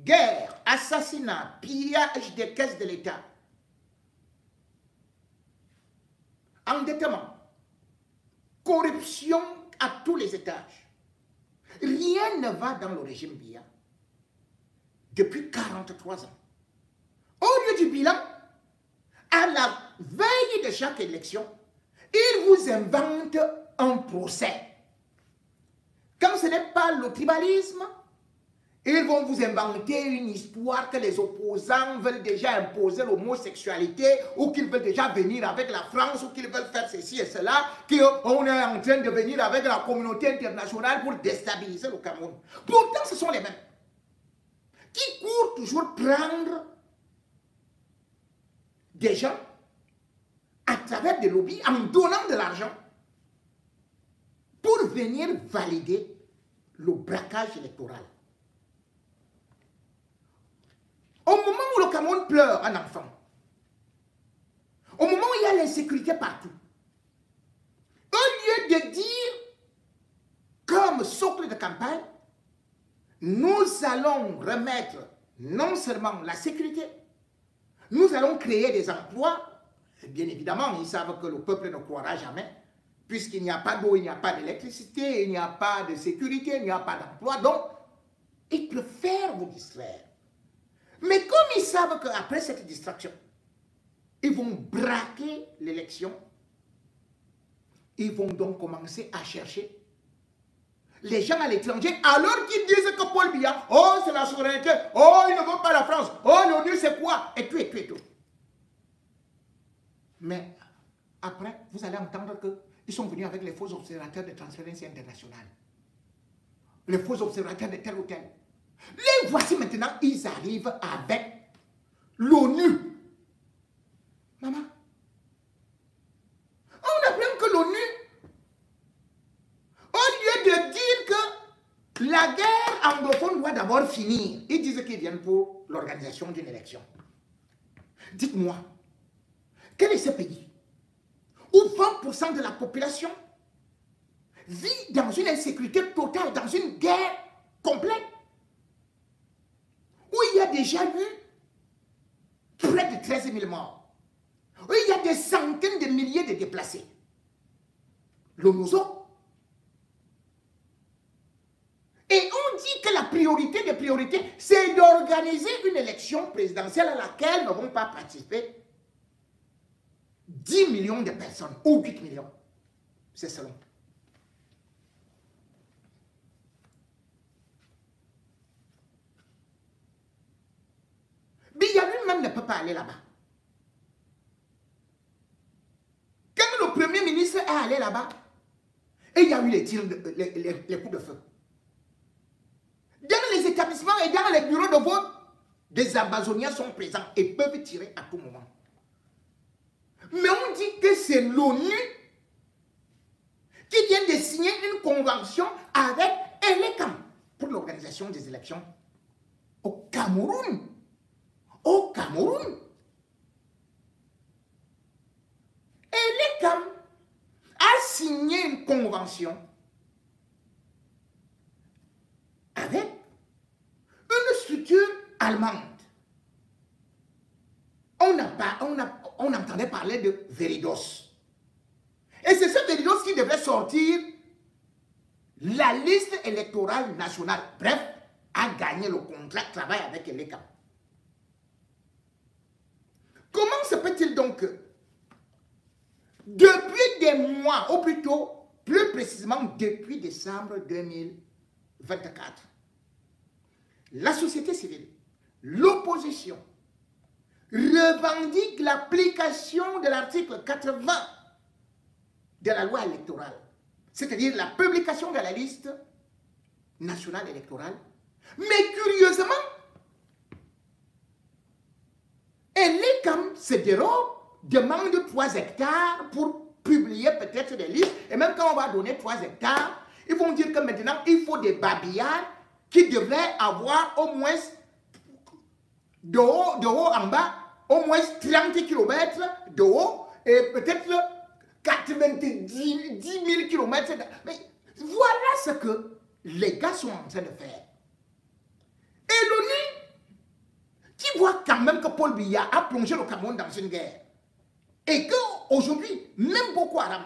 guerre, assassinat, pillage des caisses de l'État, endettement, corruption à tous les étages. Rien ne va dans le régime Biya depuis 43 ans. Au lieu du bilan, à la veille de chaque élection, ils vous inventent un procès. Quand ce n'est pas le tribalisme, ils vont vous inventer une histoire que les opposants veulent déjà imposer l'homosexualité ou qu'ils veulent déjà venir avec la France ou qu'ils veulent faire ceci et cela, qu'on est en train de venir avec la communauté internationale pour déstabiliser le Cameroun. Pourtant, ce sont les mêmes qui courent toujours prendre des gens à travers des lobbies en donnant de l'argent pour venir valider le braquage électoral. Au moment où le Cameroun pleure un enfant, au moment où il y a l'insécurité partout, au lieu de dire, comme socle de campagne, nous allons remettre non seulement la sécurité, nous allons créer des emplois. Bien évidemment, ils savent que le peuple ne croira jamais, puisqu'il n'y a pas d'eau, il n'y a pas d'électricité, il n'y a pas de sécurité, il n'y a pas d'emploi. Donc, ils préfèrent vous distraire. Mais comme ils savent qu'après cette distraction, ils vont braquer l'élection, ils vont donc commencer à chercher les gens à l'étranger, alors qu'ils disent que Paul Biya, oh c'est la souveraineté, oh il ne veut pas la France, oh l'ONU c'est quoi, et tout, et tout, et tout. Mais après, vous allez entendre qu'ils sont venus avec les faux observateurs de Transparency International, les faux observateurs de tel ou tel. Les voici maintenant, ils arrivent avec l'ONU. Maman, on apprend que l'ONU, au lieu de dire que la guerre anglophone doit d'abord finir, ils disent qu'ils viennent pour l'organisation d'une élection. Dites-moi, quel est ce pays où 20% de la population vit dans une insécurité totale, dans une guerre complète, où il y a déjà eu près de 13 000 morts, où il y a des centaines de milliers de déplacés. L'ONUSO. Et on dit que la priorité des priorités, c'est d'organiser une élection présidentielle à laquelle ne vont pas participer 10 millions de personnes, ou 8 millions. C'est selon. Biya lui-même ne peut pas aller là-bas. Quand le Premier ministre est allé là-bas, et il y a eu les tirs, les coups de feu. Dans les établissements et dans les bureaux de vote, des Amazoniens sont présents et peuvent tirer à tout moment. Mais on dit que c'est l'ONU qui vient de signer une convention avec Elekam pour l'organisation des élections au Cameroun. Au Cameroun. Elekam a signé une convention avec une structure allemande. On entendait parler de Veridos. Et c'est ce Veridos qui devait sortir la liste électorale nationale. Bref, a gagné le contrat de travail avec Elekam. Comment se peut-il donc que, depuis des mois, ou plutôt, plus précisément depuis décembre 2024, la société civile, l'opposition, revendique l'application de l'article 80 de la loi électorale, c'est-à-dire la publication de la liste nationale électorale. Mais curieusement, Elekam se dérobe, demande 3 hectares pour publier peut-être des listes, et même quand on va donner 3 hectares, ils vont dire que maintenant il faut des babillards qui devraient avoir au moins de haut en bas, au moins 30 km de haut et peut-être 90 000 km. Mais voilà ce que les gars sont en train de faire. Et l'ONU voit quand même que Paul Biya a plongé le Cameroun dans une guerre et qu'aujourd'hui, même Boko Haram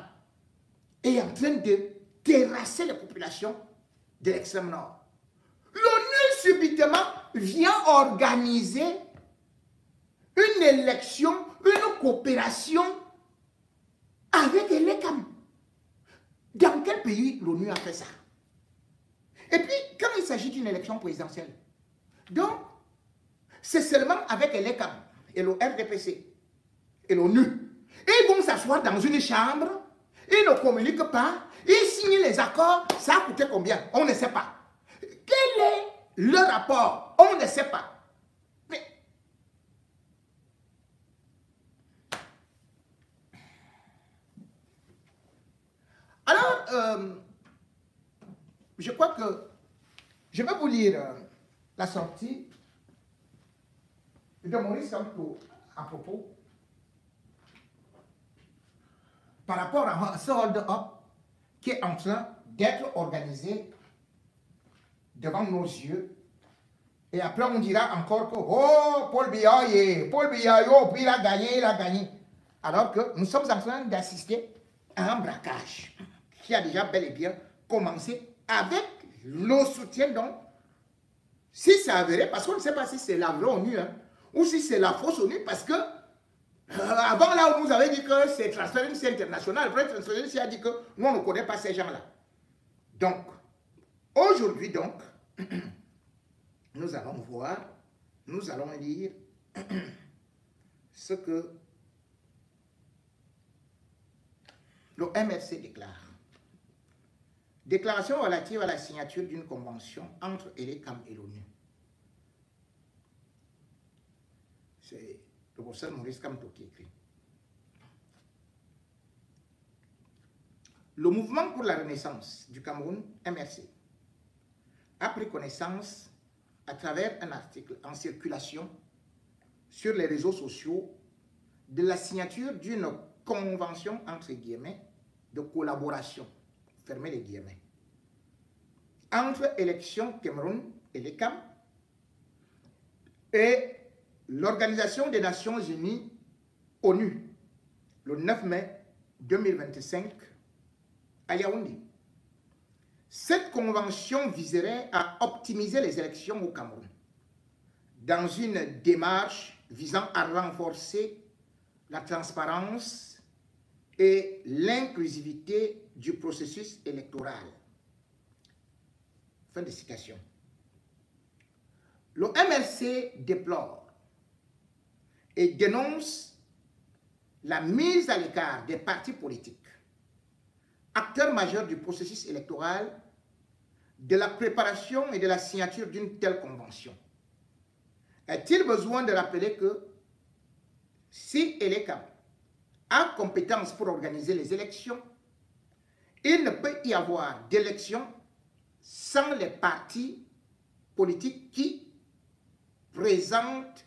est en train de terrasser les populations de l'extrême nord, l'ONU subitement vient organiser une élection, une coopération avec l'ECAM. Dans quel pays l'ONU a fait ça? Et puis, quand il s'agit d'une élection présidentielle, donc, c'est seulement avec l'ECAM et le RDPC et l'ONU. Ils vont s'asseoir dans une chambre, ils ne communiquent pas, ils signent les accords, ça a coûté combien? On ne sait pas. Quel est le rapport? On ne sait pas. Mais alors, je crois que je vais vous lire la sortie de Maurice Kamto à propos par rapport à ce hold-up qui est en train d'être organisé devant nos yeux. Et après, on dira encore que, oh, Paul Biya, oh, il a gagné. Alors que nous sommes en train d'assister à un braquage qui a déjà bel et bien commencé avec le soutien, donc, si c'est avéré, parce qu'on ne sait pas si c'est la vraie ONU, hein, ou si c'est la fausse ONU, parce que avant là, on nous avait dit que c'est Transparency International. Après, Transparency a dit que nous, on ne connaît pas ces gens-là. Donc, aujourd'hui, donc, nous allons voir, nous allons lire ce que le MRC déclare. Déclaration relative à la signature d'une convention entre l'ECAM et l'ONU. C'est le professeur Maurice Kamto qui écrit. Le mouvement pour la renaissance du Cameroun, MRC, a pris connaissance à travers un article en circulation sur les réseaux sociaux de la signature d'une convention entre guillemets de collaboration, fermez les guillemets, entre Élections Cameroun et l'ECAM et l'Organisation des Nations Unies, ONU, le 9 mai 2025 à Yaoundé. Cette convention viserait à optimiser les élections au Cameroun dans une démarche visant à renforcer la transparence et l'inclusivité du processus électoral. Fin de citation. Le MRC déplore et dénonce la mise à l'écart des partis politiques, acteurs majeurs du processus électoral, de la préparation et de la signature d'une telle convention. Est-il besoin de rappeler que si l'ECAM a compétence pour organiser les élections, il ne peut y avoir d'élections sans les partis politiques qui présentent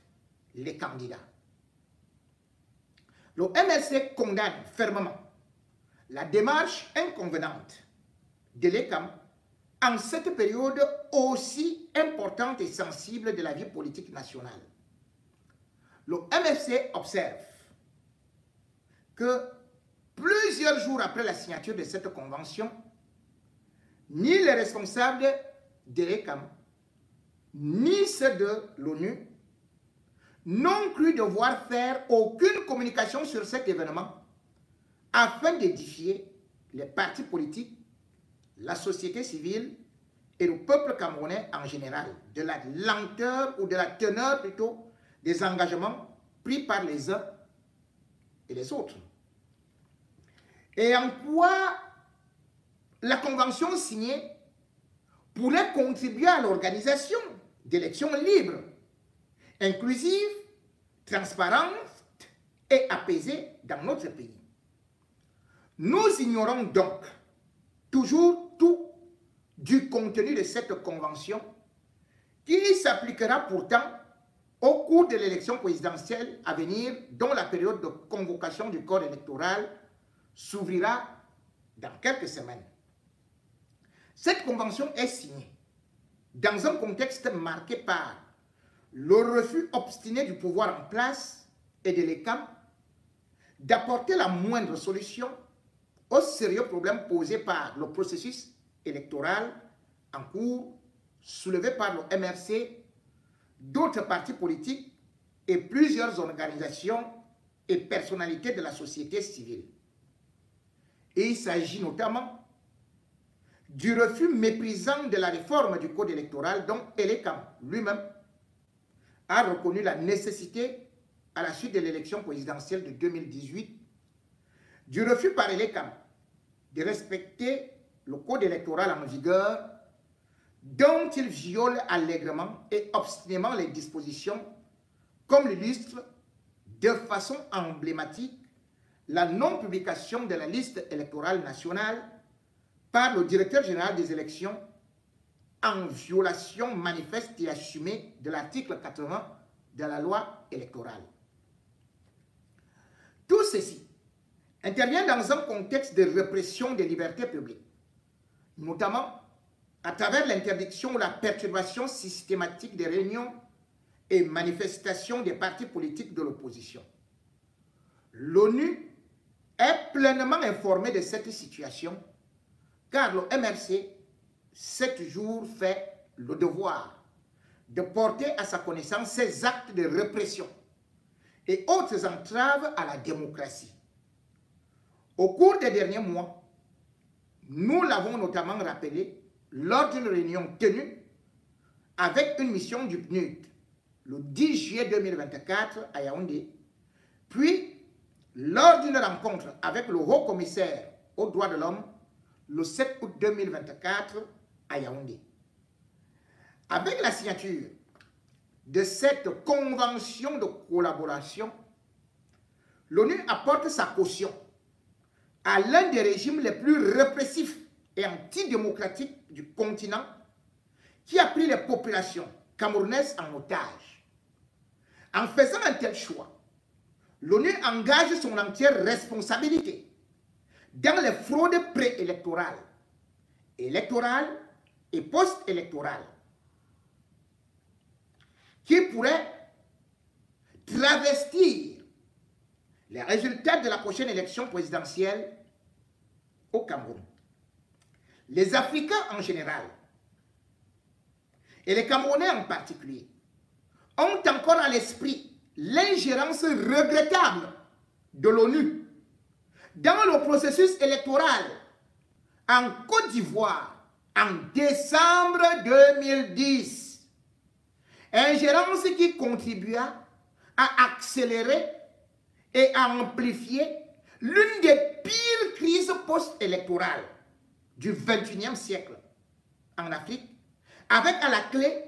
les candidats. Le MRC condamne fermement la démarche inconvenante de l'ECAM en cette période aussi importante et sensible de la vie politique nationale. Le MRC observe que plusieurs jours après la signature de cette convention, ni les responsables de l'ECAM, ni ceux de l'ONU n'ont cru devoir faire aucune communication sur cet événement afin d'édifier les partis politiques, la société civile et le peuple camerounais en général de la lenteur ou de la teneur plutôt des engagements pris par les uns et les autres. Et en quoi la convention signée pourrait contribuer à l'organisation d'élections libres, inclusives, transparentes et apaisées dans notre pays. Nous ignorons donc toujours tout du contenu de cette convention qui s'appliquera pourtant au cours de l'élection présidentielle à venir, dont la période de convocation du corps électoral s'ouvrira dans quelques semaines. Cette convention est signée dans un contexte marqué par le refus obstiné du pouvoir en place et de l'ECAM d'apporter la moindre solution aux sérieux problèmes posés par le processus électoral en cours, soulevé par le MRC, d'autres partis politiques et plusieurs organisations et personnalités de la société civile. Et il s'agit notamment du refus méprisant de la réforme du code électoral dont l'ECAM lui-même a reconnu la nécessité à la suite de l'élection présidentielle de 2018, du refus par l'ECAM de respecter le code électoral en vigueur dont il viole allègrement et obstinément les dispositions, comme l'illustre de façon emblématique la non-publication de la liste électorale nationale par le directeur général des élections en violation manifeste et assumée de l'article 80 de la loi électorale. Tout ceci intervient dans un contexte de répression des libertés publiques, notamment à travers l'interdiction ou la perturbation systématique des réunions et manifestations des partis politiques de l'opposition. L'ONU est pleinement informée de cette situation car le MRC s'est toujours fait le devoir de porter à sa connaissance ces actes de répression et autres entraves à la démocratie. Au cours des derniers mois, nous l'avons notamment rappelé lors d'une réunion tenue avec une mission du PNUD le 10 juillet 2024 à Yaoundé, puis lors d'une rencontre avec le haut-commissaire aux droits de l'homme le 7 août 2024 à Yaoundé. Avec la signature de cette convention de collaboration, l'ONU apporte sa caution à l'un des régimes les plus répressifs et antidémocratiques du continent qui a pris les populations camerounaises en otage. En faisant un tel choix, l'ONU engage son entière responsabilité dans les fraudes préélectorales, électorales et post-électorales qui pourraient travestir les résultats de la prochaine élection présidentielle au Cameroun. Les Africains en général et les Camerounais en particulier ont encore à l'esprit l'ingérence regrettable de l'ONU dans le processus électoral en Côte d'Ivoire en décembre 2010. Ingérence qui contribua à accélérer et à amplifier l'une des pires crises post-électorales du XXIe siècle en Afrique, avec à la clé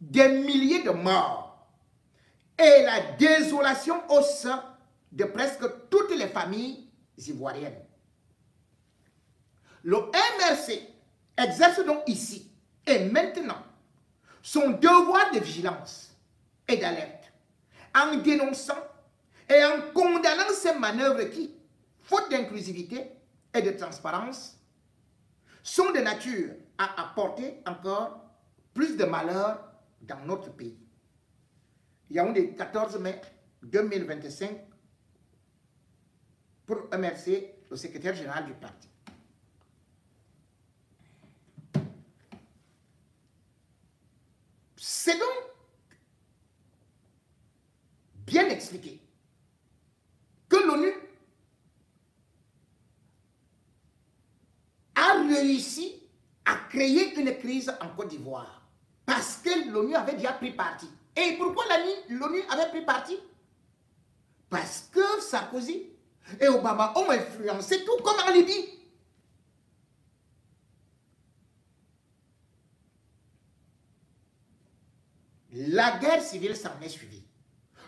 des milliers de morts et la désolation au sein de presque toutes les familles ivoiriennes. Le MRC exerce donc ici et maintenant son devoir de vigilance et d'alerte en dénonçant et en condamnant ces manœuvres qui, faute d'inclusivité et de transparence, sont de nature à apporter encore plus de malheur dans notre pays. Yaoundé, 14 mai 2025, pour MRC, le secrétaire général du parti. C'est donc bien expliqué que l'ONU a réussi à créer une crise en Côte d'Ivoire parce que l'ONU avait déjà pris parti. Et pourquoi l'ONU avait pris parti? Parce que Sarkozy et Obama ont influencé tout comme en Libye. La guerre civile s'en est suivie.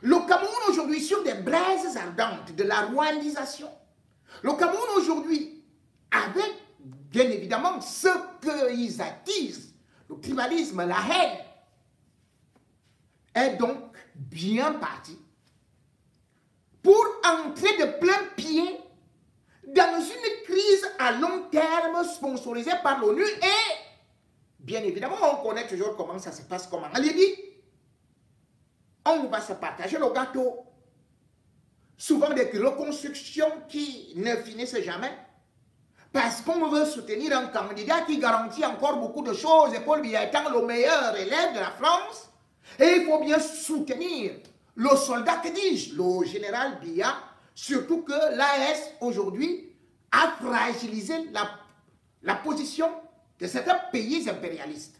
Le Cameroun aujourd'hui sur des braises ardentes de la rwandisation. Le Cameroun aujourd'hui avec bien évidemment ce qu'ils attisent, le tribalisme, la haine, est donc bien parti pour entrer de plein pied dans une crise à long terme sponsorisée par l'ONU et bien évidemment on connaît toujours comment ça se passe, comment en Libye. on va se partager le gâteau. Souvent des reconstructions qui ne finissent jamais. Parce qu'on veut soutenir un candidat qui garantit encore beaucoup de choses. Et Paul Biya étant le meilleur élève de la France. Et il faut bien soutenir le soldat, que dis-je, le général Biya. Surtout que l'AS aujourd'hui a fragilisé la position de certains pays impérialistes.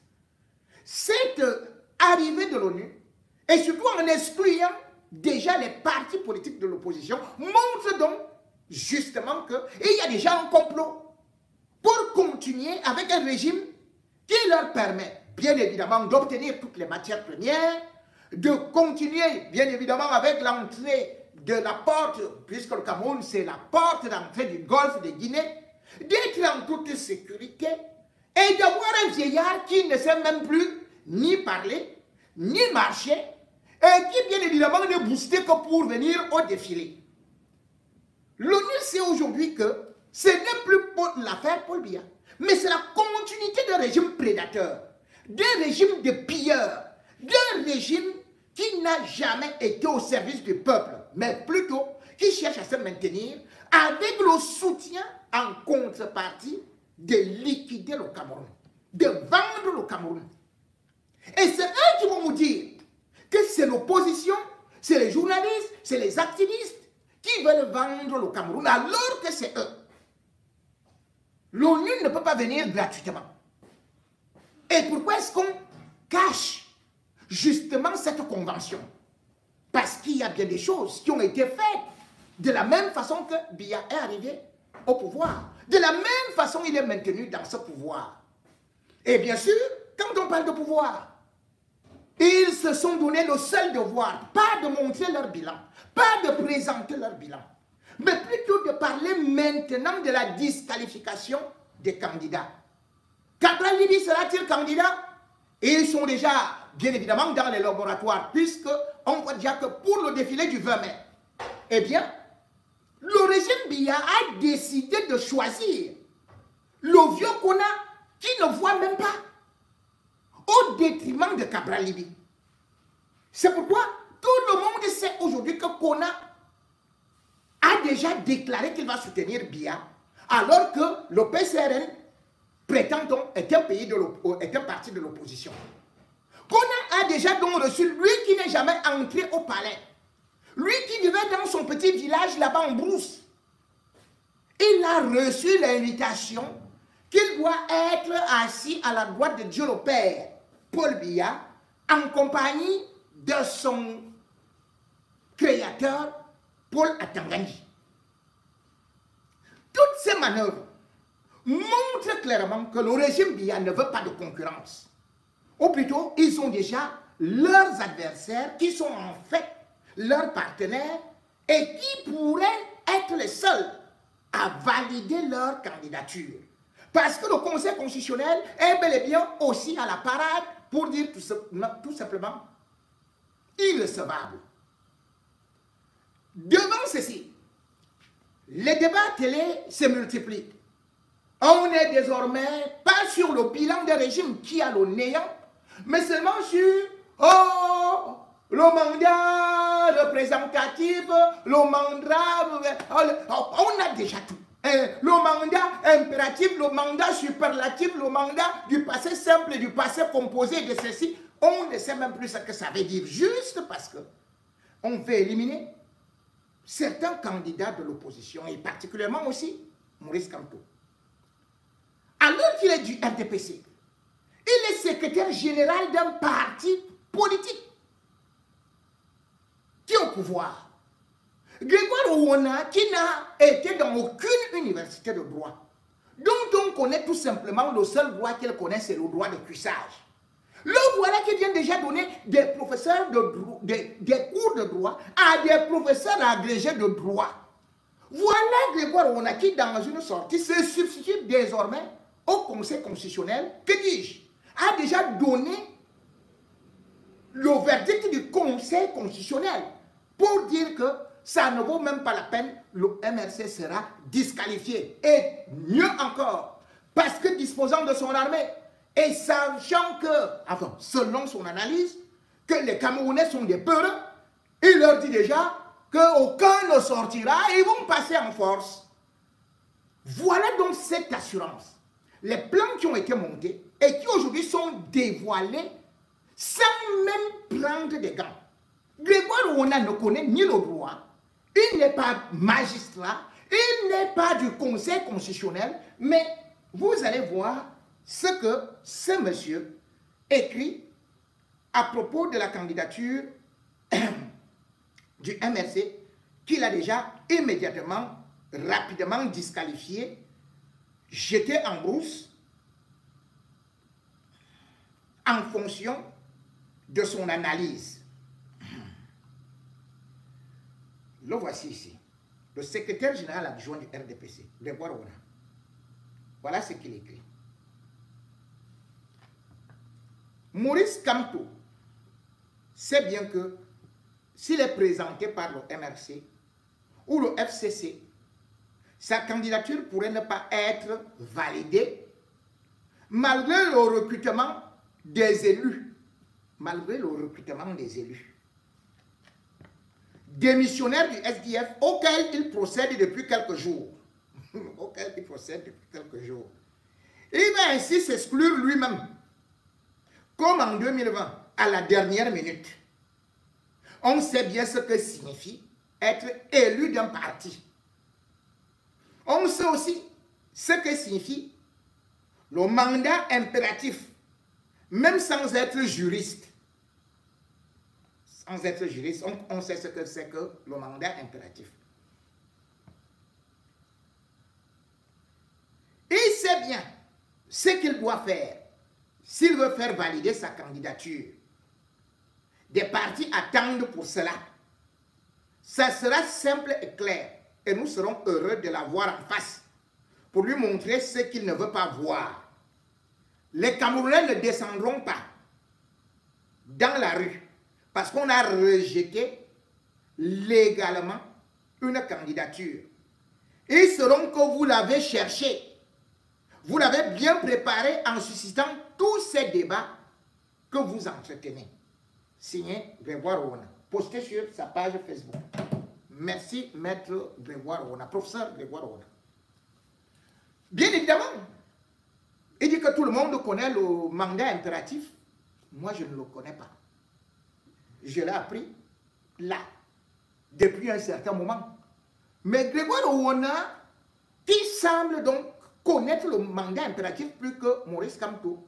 Cette arrivée de l'ONU, et surtout en excluant déjà les partis politiques de l'opposition, montre donc justement qu'il y a déjà un complot pour continuer avec un régime qui leur permet, bien évidemment, d'obtenir toutes les matières premières, de continuer, bien évidemment, avec l'entrée de la porte, puisque le Cameroun, c'est la porte d'entrée du golfe de Guinée, d'être en toute sécurité et d'avoir un vieillard qui ne sait même plus ni parler, ni marcher, et qui, bien évidemment, ne boostait que pour venir au défilé. L'ONU sait aujourd'hui que ce n'est plus l'affaire Paul Biya, mais c'est la continuité d'un régime prédateur, d'un régime de pilleurs, d'un régime qui n'a jamais été au service du peuple, mais plutôt qui cherche à se maintenir avec le soutien en contrepartie de liquider le Cameroun, de vendre le Cameroun. Et c'est eux qui vont nous dire que c'est l'opposition, c'est les journalistes, c'est les activistes qui veulent vendre le Cameroun, alors que c'est eux. L'ONU ne peut pas venir gratuitement. Et pourquoi est-ce qu'on cache justement cette convention? Parce qu'il y a bien des choses qui ont été faites de la même façon que Biya est arrivé au pouvoir. De la même façon, il est maintenu dans ce pouvoir. Et bien sûr, quand on parle de pouvoir, ils se sont donné le seul devoir, pas de montrer leur bilan, pas de présenter leur bilan, mais plutôt de parler maintenant de la disqualification des candidats. Cabral Libi sera-t-il candidat? Ils sont déjà, bien évidemment, dans les laboratoires, puisqu'on voit déjà que pour le défilé du 20 mai, eh bien, le régime Biya a décidé de choisir le vieux Kona qui ne voit même pas, au détriment de Cabral Libi. C'est pourquoi tout le monde sait aujourd'hui que Kona a déjà déclaré qu'il va soutenir Biya, alors que le PCRN, prétend-on, est un parti de l'opposition. Kona a déjà donc reçu, lui qui n'est jamais entré au palais, lui qui vivait dans son petit village là-bas en brousse, il a reçu l'invitation qu'il doit être assis à la droite de Dieu le Père, Paul Biya, en compagnie de son créateur, Paul Atangani. Toutes ces manœuvres montrent clairement que le régime Biya ne veut pas de concurrence. Ou plutôt, ils ont déjà leurs adversaires qui sont en fait leurs partenaires et qui pourraient être les seuls à valider leur candidature. Parce que le Conseil constitutionnel est bel et bien aussi à la parade pour dire tout simplement irrecevable. Devant ceci, les débats télé se multiplient. On est désormais pas sur le bilan des régimes qui a le néant, mais seulement sur le mandat représentatif, le mandat, on a déjà tout. Le mandat impératif, le mandat superlatif, le mandat du passé simple et du passé composé de ceci, on ne sait même plus ce que ça veut dire, juste parce que on fait éliminer certains candidats de l'opposition, et particulièrement aussi Maurice Kamto. Alors qu'il est du RDPC, il est secrétaire général d'un parti politique qui est au pouvoir. Grégoire Ouona, qui n'a été dans aucune université de droit, dont on connaît tout simplement le seul droit qu'il connaît, c'est le droit de cuissage. Le voilà qui vient déjà donner des professeurs des cours de droit à des professeurs agrégés de droit. Voilà Grégoire Ouona qui, dans une sortie, se substitue désormais au Conseil constitutionnel, que dis-je, a déjà donné le verdict du Conseil constitutionnel pour dire que ça ne vaut même pas la peine, le MRC sera disqualifié. Et mieux encore, parce que disposant de son armée, et sachant que, enfin, selon son analyse, que les Camerounais sont des peureux, il leur dit déjà qu'aucun ne sortira et ils vont passer en force. Voilà donc cette assurance. Les plans qui ont été montés et qui aujourd'hui sont dévoilés sans même prendre des gants. Grégoire Ouona ne connaît ni le droit, il n'est pas magistrat, il n'est pas du Conseil constitutionnel, mais vous allez voir ce que ce monsieur écrit à propos de la candidature du MRC, qu'il a déjà immédiatement, rapidement disqualifié, jeté en brousse, en fonction de son analyse. Le voici ici, le secrétaire général adjoint du RDPC, Grégoire Ouona. Voilà ce qu'il écrit. Maurice Kamto sait bien que s'il est présenté par le MRC ou le FCC, sa candidature pourrait ne pas être validée malgré le recrutement des élus. Malgré le recrutement des élus. Démissionnaire du SDF auquel il procède depuis quelques jours. Auquel il procède depuis quelques jours. Il va ainsi s'exclure lui-même. Comme en 2020, à la dernière minute. On sait bien ce que signifie être élu d'un parti. On sait aussi ce que signifie le mandat impératif, même sans être juriste. Sans être juriste, on sait ce que c'est que le mandat impératif. Il sait bien ce qu'il doit faire s'il veut faire valider sa candidature. Des partis attendent pour cela. Ça sera simple et clair. Et nous serons heureux de l'avoir en face pour lui montrer ce qu'il ne veut pas voir. Les Camerounais ne descendront pas dans la rue parce qu'on a rejeté légalement une candidature. Ils sauront que vous l'avez cherché. Vous l'avez bien préparé en suscitant tous ces débats que vous entretenez. Signé Grégoire Ouona, posté sur sa page Facebook. Merci, maître Grégoire Ouona, professeur Grégoire Ouona. Bien évidemment, il dit que tout le monde connaît le mandat impératif. Moi, je ne le connais pas. Je l'ai appris là, depuis un certain moment. Mais Grégoire Ouona, qui semble donc connaître le mandat impératif plus que Maurice Kamto,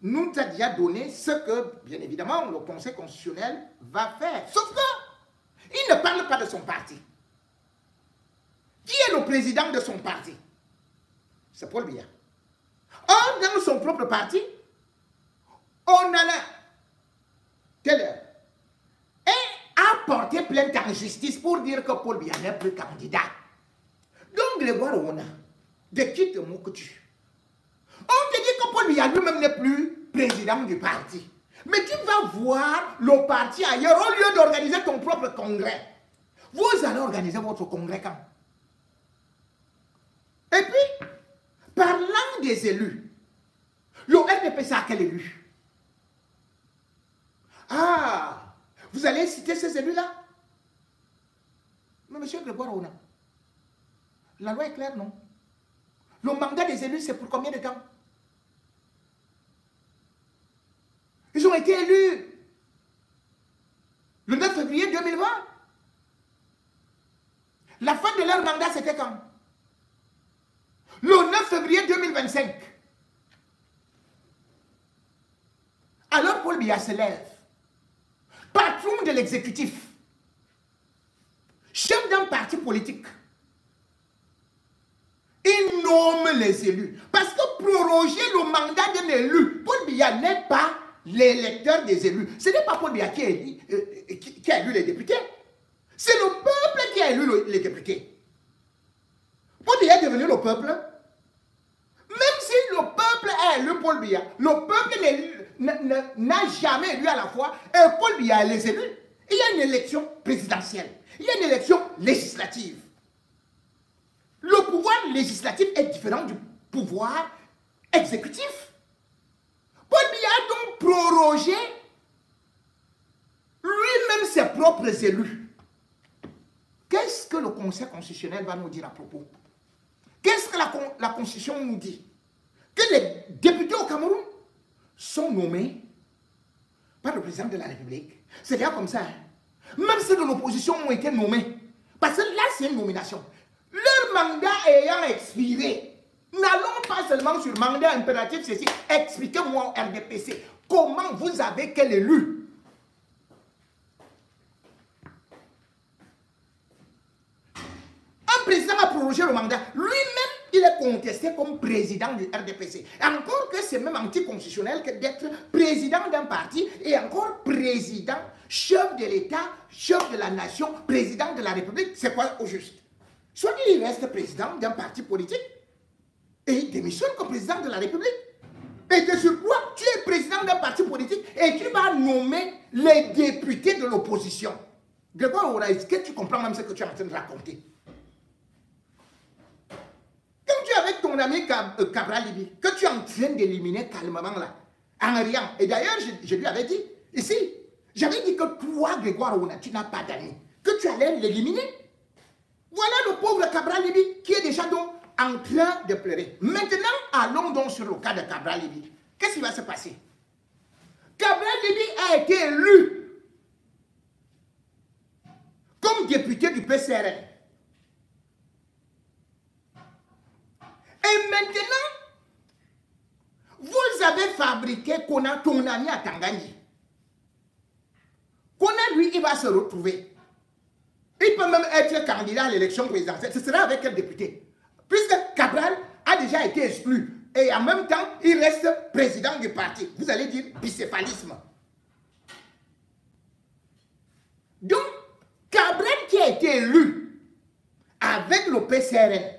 nous a déjà donné ce que, bien évidemment, le Conseil constitutionnel va faire. Sauf que, il ne parle pas de son parti. Qui est le président de son parti? C'est Paul Biya. Or, dans son propre parti, on en a telle heure. Et a porté plainte en justice pour dire que Paul Biya n'est plus candidat. Donc, Grégoire Ouona, de qui te moques-tu? On te dit que Paul Biya lui-même n'est plus président du parti. Mais tu vas voir le parti ailleurs au lieu d'organiser ton propre congrès. Vous allez organiser votre congrès quand? Et puis, parlant des élus, le RDPC a quel élu? Ah, vous allez citer ces élus-là? Mais monsieur Grégoire Ouona, la loi est claire, non? Le mandat des élus, c'est pour combien de temps? Ils ont été élus le 9 février 2020. La fin de leur mandat, c'était quand? Le 9 février 2025. Alors Paul Biya se lève, patron de l'exécutif, chef d'un parti politique. Il nomme les élus. Parce que proroger le mandat d'un élu, Paul Biya n'est pas l'électeur des élus. Ce n'est pas Paul Biya qui a élu les députés. C'est le peuple qui a élu les députés. Paul Biya est devenu le peuple. Même si le peuple a élu Paul Biya, le peuple n'a jamais élu à la fois. Et Paul Biya les élus. Il y a une élection présidentielle. Il y a une élection législative. Le pouvoir législatif est différent du pouvoir exécutif. Paul Biya a donc prorogé ses propres élus. Qu'est-ce que le Conseil constitutionnel va nous dire à propos? Qu'est-ce que la Constitution nous dit? Que les députés au Cameroun sont nommés par le président de la République. C'est bien comme ça. Hein? Même ceux de l'opposition ont été nommés. Parce que là, c'est une nomination. Leur mandat ayant expiré, n'allons pas seulement sur mandat impératif, ceci. Expliquez-moi au RDPC, comment vous avez quel élu? Un président a prorogé le mandat. Lui-même, il est contesté comme président du RDPC. Encore que c'est même anticonstitutionnel que d'être président d'un parti et encore président, chef de l'État, chef de la nation, président de la République. C'est quoi au juste? Soit il reste président d'un parti politique et il démissionne comme président de la République. Et de surcroît, tu es président d'un parti politique et tu vas nommer les députés de l'opposition. Grégoire Oura, est-ce que tu comprends même ce que tu es en train de raconter? Comme tu es avec ton ami Cabral Libi, que tu es en train d'éliminer calmement là, en riant. Et d'ailleurs, je lui avais dit, ici, j'avais dit que toi, Grégoire Ouna, tu n'as pas d'amis, que tu allais l'éliminer. Voilà le pauvre Cabral Libi qui est déjà donc en train de pleurer. Maintenant, allons donc sur le cas de Cabral Libi. Qu'est-ce qui va se passer? Cabral Libi a été élu comme député du PCRN. Et maintenant, vous avez fabriqué Kona, ton ami à Tanganyika. Kona, lui, il va se retrouver. Il peut même être candidat à l'élection présidentielle. Ce sera avec quel député? Puisque Cabral a déjà été exclu. Et en même temps, il reste président du parti. Vous allez dire bicéphalisme. Donc, Cabral qui a été élu avec le PCRN,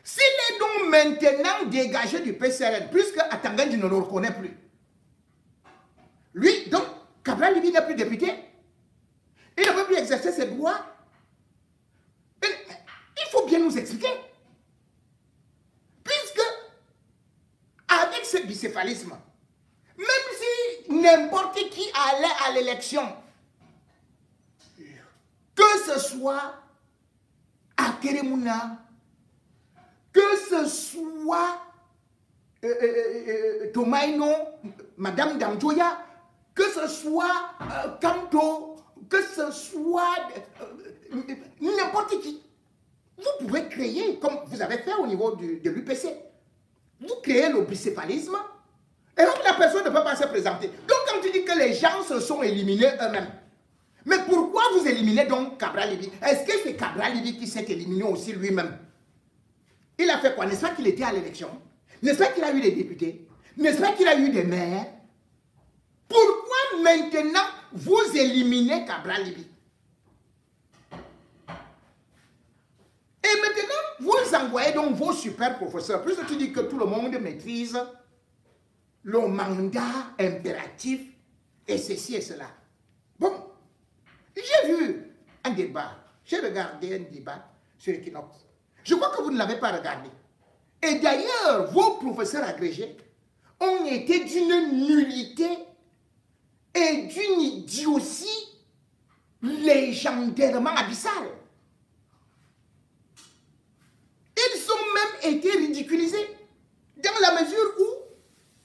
s'il est donc maintenant dégagé du PCRN, puisque Atangandji ne le reconnaît plus, lui, donc, Cabral lui n'est plus député, il ne peut plus exercer ses droits. Il faut bien nous expliquer. Puisque, avec ce bicéphalisme, même si n'importe qui allait à l'élection, que ce soit à Keremouna, que ce soit Tomaino, Madame Damjoya, que ce soit Kanto, que ce soit n'importe qui, vous pouvez créer, comme vous avez fait au niveau de l'UPC, vous créez le bicéphalisme, et donc la personne ne peut pas se présenter. Donc quand tu dis que les gens se sont éliminés eux-mêmes, mais pourquoi vous éliminez donc Cabral Libi? Est-ce que c'est Cabral Libi qui s'est éliminé aussi lui-même? Il a fait quoi? N'est-ce pas qu'il était à l'élection? N'est-ce pas qu'il a eu des députés? N'est-ce pas qu'il a eu des maires? Pourquoi maintenant vous éliminez Cabral Libi? Et maintenant, vous envoyez donc vos super professeurs. Puisque tu dis que tout le monde maîtrise le mandat impératif et ceci et cela. Bon, j'ai vu un débat, j'ai regardé un débat sur Equinox. Je crois que vous ne l'avez pas regardé. Et d'ailleurs, vos professeurs agrégés ont été d'une nullité et d'une idiotie légendairement abyssale. Ils ont même été ridiculisés dans la mesure où,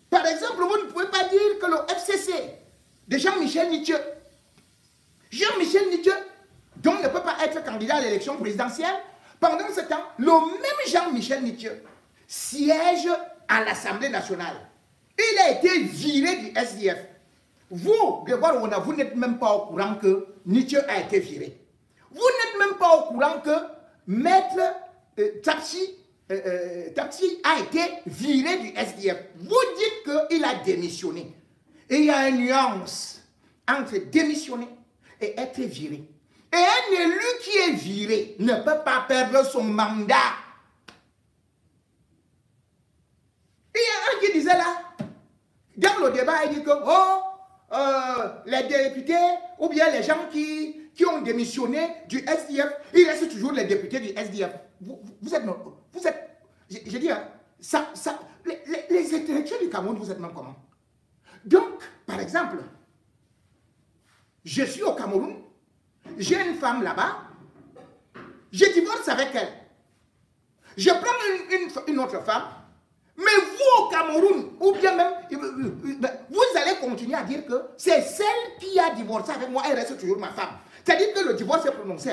par exemple, vous ne pouvez pas dire que le FCC de Jean-Michel Nietzsche, donc ne peut pas être candidat à l'élection présidentielle. Pendant ce temps, le même Jean-Michel Nietzsche siège à l'Assemblée nationale. Il a été viré du SDF. Vous, Grégoire Ouna, vous n'êtes même pas au courant que Nietzsche a été viré. Vous n'êtes même pas au courant que Maître Tapsi a été viré du SDF. Vous dites qu'il a démissionné. Et il y a une nuance entre démissionner et être viré. Et un élu qui est viré ne peut pas perdre son mandat. Il y a un qui disait là, dans le débat, il dit que les députés ou bien les gens qui ont démissionné du SDF, il reste toujours les députés du SDF. Vous êtes, je dis, les intellectuels du Cameroun, vous êtes même comment? Donc, par exemple, je suis au Cameroun, j'ai une femme là-bas, je divorce avec elle. Je prends une autre femme, mais vous au Cameroun, ou bien même, vous allez continuer à dire que c'est celle qui a divorcé avec moi, elle reste toujours ma femme. C'est-à-dire que le divorce est prononcé.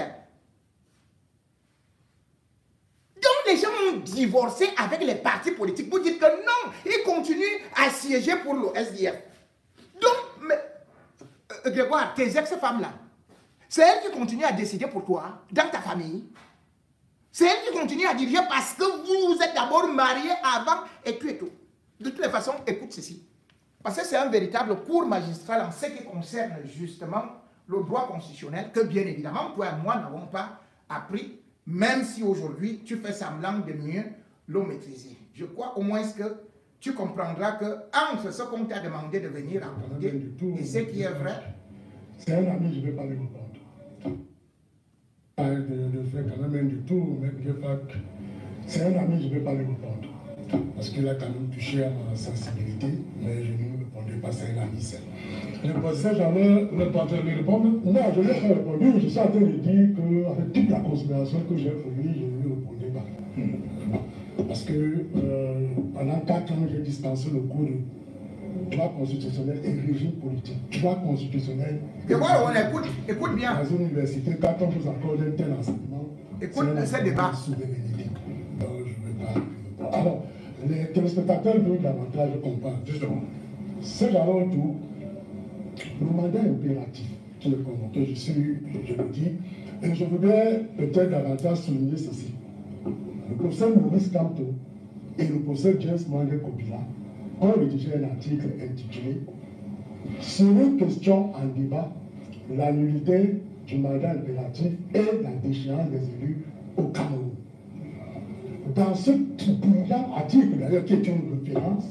Donc les gens ont divorcé avec les partis politiques. Vous dites que non, ils continuent à siéger pour le SDF. Donc, Grégoire, tes ex-femmes-là, c'est elles qui continuent à décider pour toi, dans ta famille. C'est elles qui continuent à diriger parce que vous êtes d'abord mariés avant et tout et tout. De toutes les façons, écoute ceci. Parce que c'est un véritable cours magistral en ce qui concerne justement le droit constitutionnel que bien évidemment, toi et moi n'avons pas appris, même si aujourd'hui tu fais semblant de mieux le maîtriser. Je crois au moins que tu comprendras que entre ce qu'on t'a demandé de venir raconter et ce qui est vrai. C'est un ami, je ne vais pas lui répondre. De faire quand même du tout, mais c'est un ami, je ne vais pas lui répondre. Parce qu'il a quand même touché à ma sensibilité, mais je ne lui répondrai pas, c'est un ami seul. Ça, j'allais lui répondre. Non, je ne lui ai pas répondu, je suis en train de dire qu'avec toute la considération que j'ai fournie, je ne lui répondrai pas. Parce que pendant 4 ans, j'ai dispensé le cours de droit constitutionnel et régime politique. Droit constitutionnel. Et voilà, on écoute bien. Dans une université, quand on vous accorde un tel enseignement, écoute ce débat. Donc, je ne vais pas. Alors, les téléspectateurs veulent davantage comprendre. Justement, c'est alors tout le mandat impératif qui est convoqué, je le dis, et je voudrais peut-être davantage souligner ceci. Le professeur Maurice Kamto et le professeur James Mwange Kobila ont rédigé un article intitulé « Sur une question en débat, la nullité du mandat impératif et la déchéance des élus au Cameroun ». Dans ce brillant article, d'ailleurs, qui est une référence,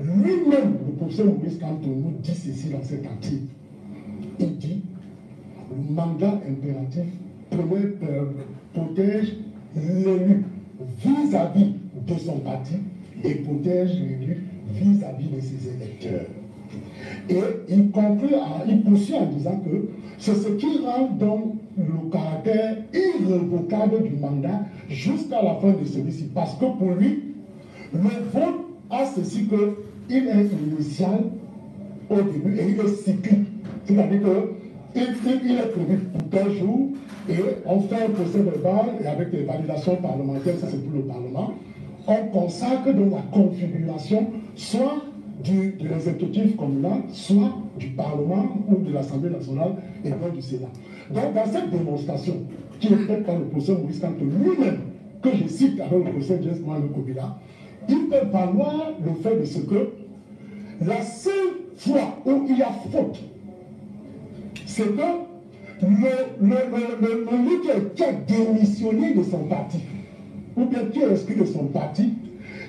lui-même, le professeur Maurice Kamto, nous dit ceci dans cet article. Il dit « Le mandat impératif protège l'élu vis-à-vis de son parti et protège l'élu vis-à-vis de ses électeurs. » Et il conclut, il poursuit en disant que c'est ce qui rend donc le caractère irrévocable du mandat jusqu'à la fin de celui-ci. Parce que pour lui, le vote a ceci qu'il est initial au début et il est cyclique. C'est-à-dire qu'il est prévu pour 15 jours et on fait un procès verbal et avec les validations parlementaires, ça c'est pour le Parlement, on consacre donc la configuration soit de l'exécutif communal, soit du Parlement ou de l'Assemblée nationale et non du Sénat. Donc dans cette démonstration qui est faite par le professeur Maurice Kamto lui-même, que je cite avec le professeur James Mwange Kobila, il peut valoir le fait de ce que la seule fois où il y a faute, c'est que le qui a démissionné de son parti, ou bien qui est exclu de son parti,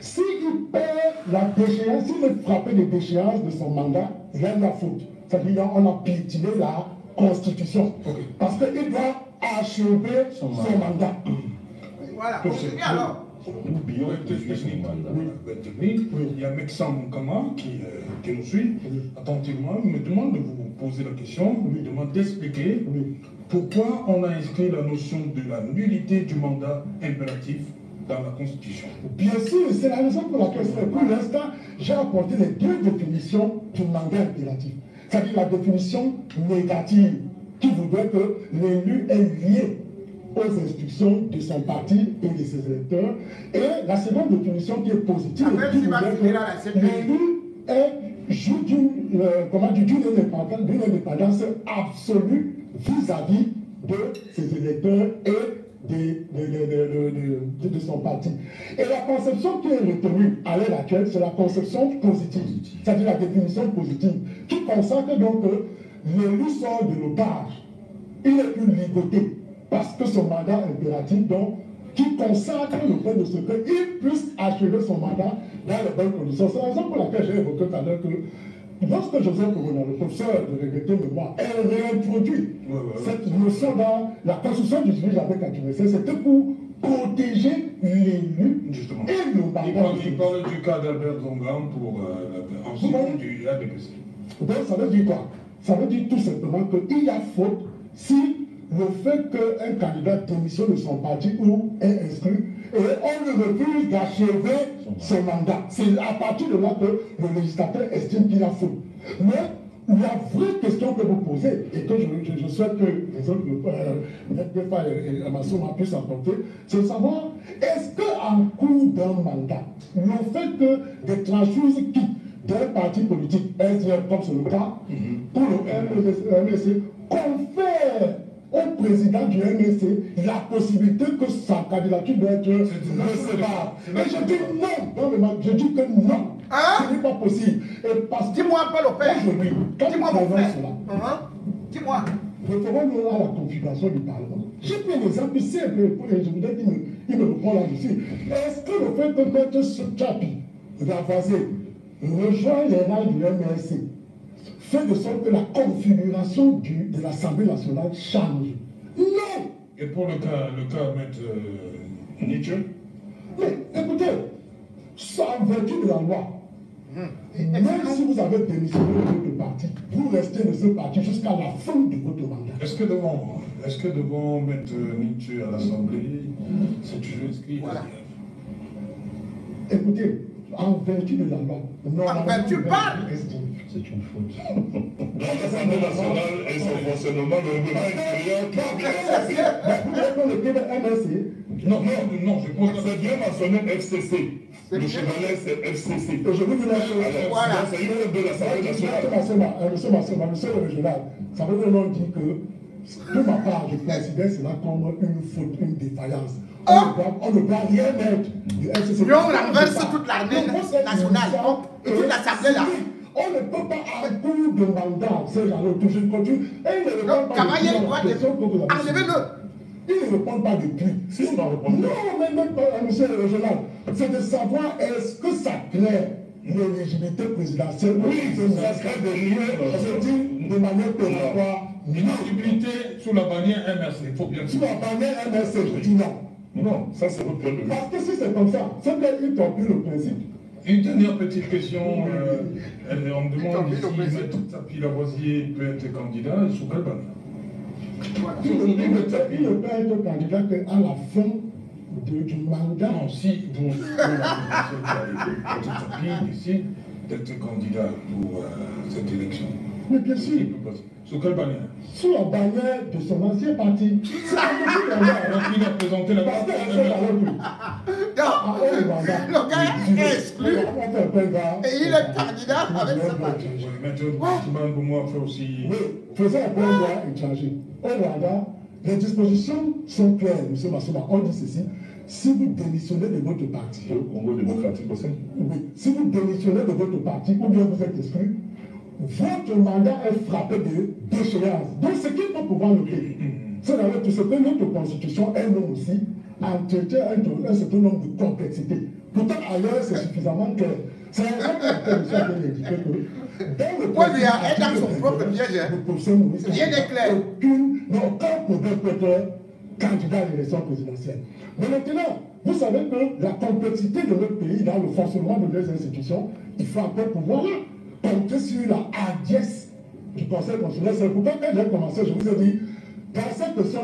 s'il perd la déchéance, s'il est frappé de déchéance de son mandat, il y a la faute. C'est-à-dire qu'on a piétiné la Constitution. Parce qu'il doit achever son mandat. Voilà, continuez alors. Oublions il y a Meksan Moukama qui nous suit attentivement. Il me demande de vous poser la question, il me demande d'expliquer pourquoi on a inscrit la notion de la nullité du mandat impératif dans la Constitution. Bien sûr, c'est la raison pour laquelle, pour l'instant, j'ai apporté les 2 définitions du mandat impératif. C'est-à-dire la définition négative, qui voudrait que l'élu est lié aux instructions de son parti et de ses électeurs. Et la seconde définition qui est positive, qui voudrait que l'élu joue d'une indépendance absolue vis-à-vis de ses électeurs et de son parti. Et la conception qui est retenue à l'heure actuelle, c'est la conception positive, c'est-à-dire la définition positive, qui consacre donc que l'élu sort de l'otage, il est plus ligoté, parce que son mandat impératif, donc, qui consacre le fait de ce qu'il puisse achever son mandat dans les bonnes conditions. C'est la raison pour laquelle j'ai évoqué tout à l'heure que lorsque Joseph Corona, le professeur de regretter mémoire, elle réintroduit cette notion dans la construction du juge avec accuracy, c'était pour protéger l'élu et le mandat. Il parle du cas d'Albert Zongan pour ensuite du ADPC. Donc ça veut dire quoi? Ça veut dire tout simplement qu'il y a faute si le fait qu'un candidat démissionne de son parti ou est inscrit et on lui refuse d'achever son mandat. C'est à partir de là que le législateur estime qu'il y a faute. Mais la vraie question que vous posez, et que je souhaite que les autres, Pefa et Amassoma puissent apporter, c'est de savoir, est-ce qu'en cours d'un mandat, le fait que des transfuges quittent d'un parti politique, SDF comme c'est le cas, pour le MSC, confère au président du MSC la possibilité que sa candidature doit être recevable. Et je dis non, je dis que non, ce n'est pas possible. Dis-moi un peu le père. Dis-moi mon frère. Dis-moi. Référons-nous à la configuration du Parlement. J'ai pris un exemple simple et je voudrais qu'il me répond là-dessus. Est-ce que le fait que M. Chapi, Ravazé, rejoint les rangs du MSC fait de sorte que la configuration de l'Assemblée nationale change? Non! Et pour le cas Maître Nietzsche? Mais écoutez, en vertu de la loi, même si vous avez démissionné de votre parti, vous restez de ce parti jusqu'à la fin de votre mandat. Est-ce que devant Maître Nietzsche à l'Assemblée, c'est toujours inscrit? Voilà. Écoutez, en vertu de la loi, en vertu par c'est une faute. L'Assemblée nationale et son fonctionnement, le règlement Non, je pose la c'est bien mentionné FCC. Le chevalet, c'est FCC. Je vous dis la chose. Voilà. C'est une œuvre de l'Assemblée nationale. Monsieur le régional, ça veut vraiment dire que, de ma part, je considère cela comme une faute, une défaillance. On ne doit rien mettre du FCC. Mais on renverse toute l'armée nationale, toute l'Assemblée là. On ne peut pas, en cours de mandat, ces gens-là, toujours continue. Et ils ne répondent pas de questions que vous avez. Enlevez-le. Ils ne répondent pas depuis. Si on en répond. Non, mais même pas, monsieur le régional. C'est de savoir est-ce que ça crée l'éligibilité présidentielle. Oui, ça serait de Je dis de manière pédagogique. Inéligibilité sous la bannière MRC, il faut bien Sous la bannière MSC, je dis non. Non, ça c'est votre point de vue. Parce que si c'est comme ça, c'est qu'ils torpillent le principe. Une dernière petite question. On me demande si Maître Tapi Lavoisier peut être candidat sous quelle bannière? Il ne peut être candidat qu'à la fin du mandat. Non, si vous, Maître Tapi décide d'être candidat pour cette élection. Mais bien sûr, Sous quelle bannière? sous la bannière de son ancien parti. C'est pas possible Donc il a présenté la parce bannière. qu'elle n'allait plus. Le gars est exclu. Et il est candidat avec sa parti. Maître pour moi fait aussi. Oui, faisons un point droit étranger. Au Rwanda, les dispositions sont claires, M. Massouma. On dit ceci. Si vous démissionnez de votre parti, Le Congo démocratique aussi. oui, si vous démissionnez de votre parti ou bien vous êtes exclu, votre mandat est frappé de déchéance. Donc, ce qu'il faut pouvoir noter, c'est d'ailleurs tout ce que notre constitution elle-même aussi entretient un certain nombre de complexités. Pourtant, ailleurs, c'est suffisamment clair. C'est un peu la commission qui a indiqué que dans le Moi, lui a dans son propre piège. Rien n'est clair. Aucun problème peut être candidat à l'élection présidentielle. Mais maintenant, vous savez que la complexité de notre pays dans le fonctionnement de nos institutions, il faut encore pouvoir compter sur la hardiesse du Conseil constitutionnel. C'est pourquoi quand j'ai commencé, je vous ai dit, dans cette question,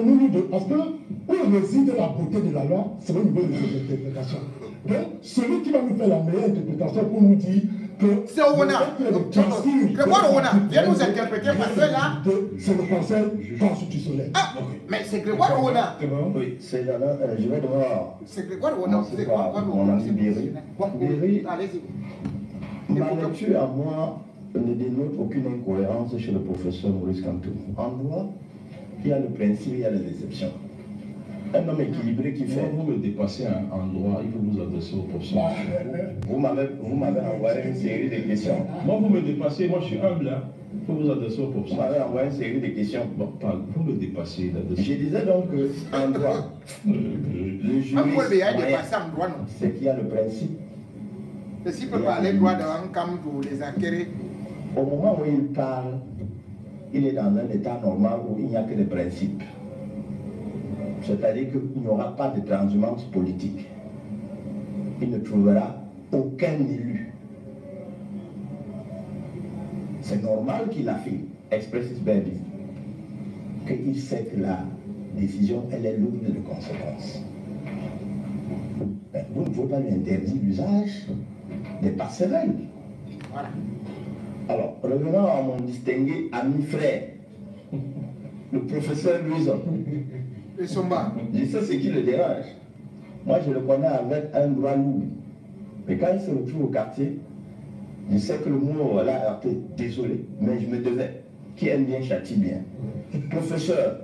parce que où réside la beauté de la loi, c'est au niveau de ses interprétations. Donc, celui qui va nous faire la meilleure interprétation pour nous dire que c'est Owona. Grégoire Owona, viens nous interpréter parce que là. C'est le Conseil constitutionnel. Ah, mais c'est Grégoire Owona. Oui, c'est là, je vais devoir. C'est Grégoire Owona. C'est pas mon ami Berry. Berry, allez-y. ma lecture à moi ne dénote aucune incohérence chez le professeur Maurice Kantou. En droit, il y a le principe, il y a les exceptions. Un homme équilibré qui fait. Vous me dépassez en droit, il faut vous adresser au professeur. Vous m'avez envoyé une série de questions. Moi, vous me dépassez, moi je suis humble là. Il faut vous adresser au Vous professeur. m'avez envoyé une série de questions. Bon, vous me dépassez là-dessus. Je disais donc qu'en droit, le juriste moyen, c'est qu'il y a le principe. Et s'il peut parler droit devant comme pour les acquérir. Au moment où il parle, il est dans un état normal où il n'y a que des principes. C'est-à-dire qu'il n'y aura pas de transhumance politique. Il ne trouvera aucun élu c'est normal qu'il a fait expressis verbis, qu'il sait que la décision, elle est lourde de conséquences. Ben, vous ne pouvez pas lui interdire l'usage des passerelles. Voilà. Alors, revenons à mon distingué ami frère, le professeur Louison. Et Somba. Je sais ce qui le dérange. Moi, je le connais avec un droit lourd. Mais quand il se retrouve au quartier, je sais que le mot l'a heurté, désolé, mais je me devais. Qui aime bien châtie bien. Professeur,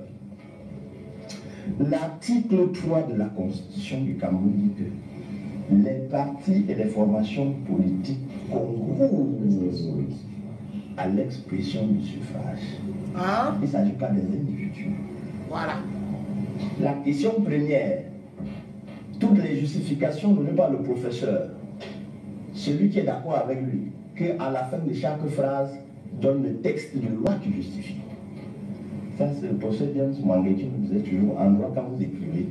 l'article 3 de la Constitution du Cameroun dit que les partis et les formations politiques concourent à l'expression du suffrage. Hein? Il ne s'agit pas des individus. Voilà. La question première, toutes les justifications données par le professeur, celui qui est d'accord avec lui, qu'à la fin de chaque phrase, donne le texte de loi qui justifie. Ça, c'est le professeur James Mwangi qui nous disait toujours, en droit, quand vous écrivez,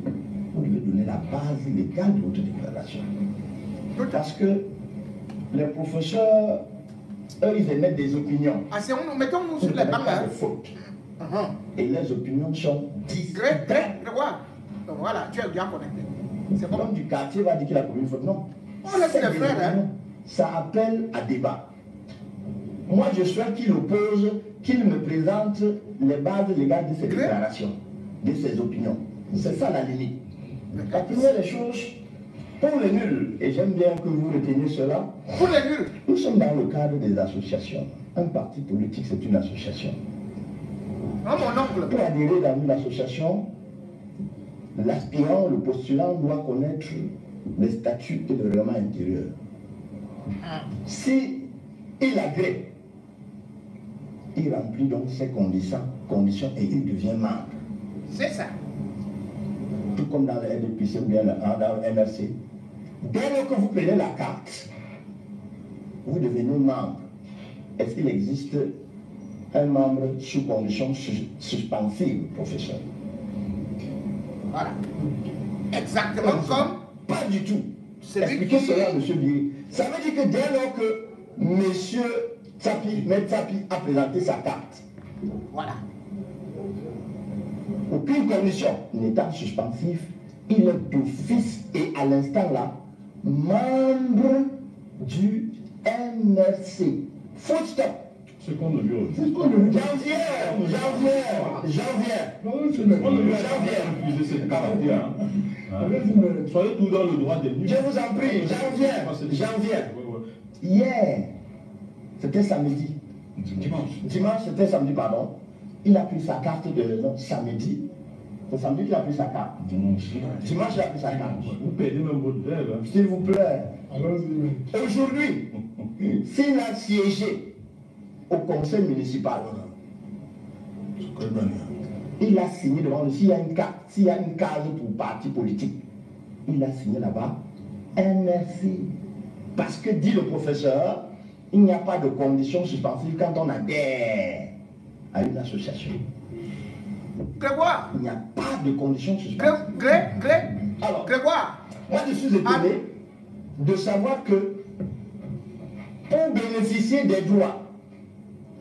vous devez donner la base légale de votre déclaration. Parce que les professeurs, eux, ils émettent des opinions. Ah, c'est mettons-nous sur les bancs, hein? De faute. Et les opinions sont Gré, Grégoire. Donc voilà, tu es bien connecté. C'est bon. L'homme du quartier va dire qu'il a commis une faute. Non. Oh, là, c'est le frère, hein? Ça appelle à débat. Moi, je souhaite qu'il oppose, qu'il me présente les bases légales de ses déclarations, de ses opinions. C'est ça la limite. La première des choses, pour les nuls, et j'aime bien que vous reteniez cela, Pour les nuls. nous sommes dans le cadre des associations. Un parti politique, c'est une association. Non, mon oncle. Pour adhérer dans une association, l'aspirant, le postulant doit connaître les statuts et le règlement intérieur. Si il agrée, il remplit donc ces conditions et il devient membre. C'est ça. Tout comme dans le RDPC ou bien dans le MRC. Dès lors que vous prenez la carte, vous devenez membre. Est-ce qu'il existe un membre sous condition suspensive, professeur? Voilà. Exactement comme. Pas du tout. Expliquez cela, monsieur Biri. Ça veut dire que dès lors que monsieur Tsapi, M. Tsapi a présenté sa carte, voilà. Aucune condition n'étant suspensif, il est d'office et à l'instant là, membre du MRC. Full stop. Ce qu'on ne lui a dit. J'en viens. Refuser cette carte. Soyez tout dans le droit des nuls. Je vous en prie, j'en viens. Hier, c'était samedi. Dimanche, c'était samedi, pardon. Il a pris sa carte de samedi. C'est samedi qu'il a pris sa carte. Dimanche, il a pris sa carte. Vous perdez même votre verbe. S'il vous plaît. Aujourd'hui, s'il a siégé au conseil municipal, il a signé devant lui, s'il y a une case pour parti politique, il a signé là-bas MRC. Parce que, dit le professeur, il n'y a pas de conditions suspensives quand on adhère à une association. Grégoire. Il n'y a pas de conditions suspensives. Alors, Grégoire. moi je suis étonné de savoir que pour bénéficier des droits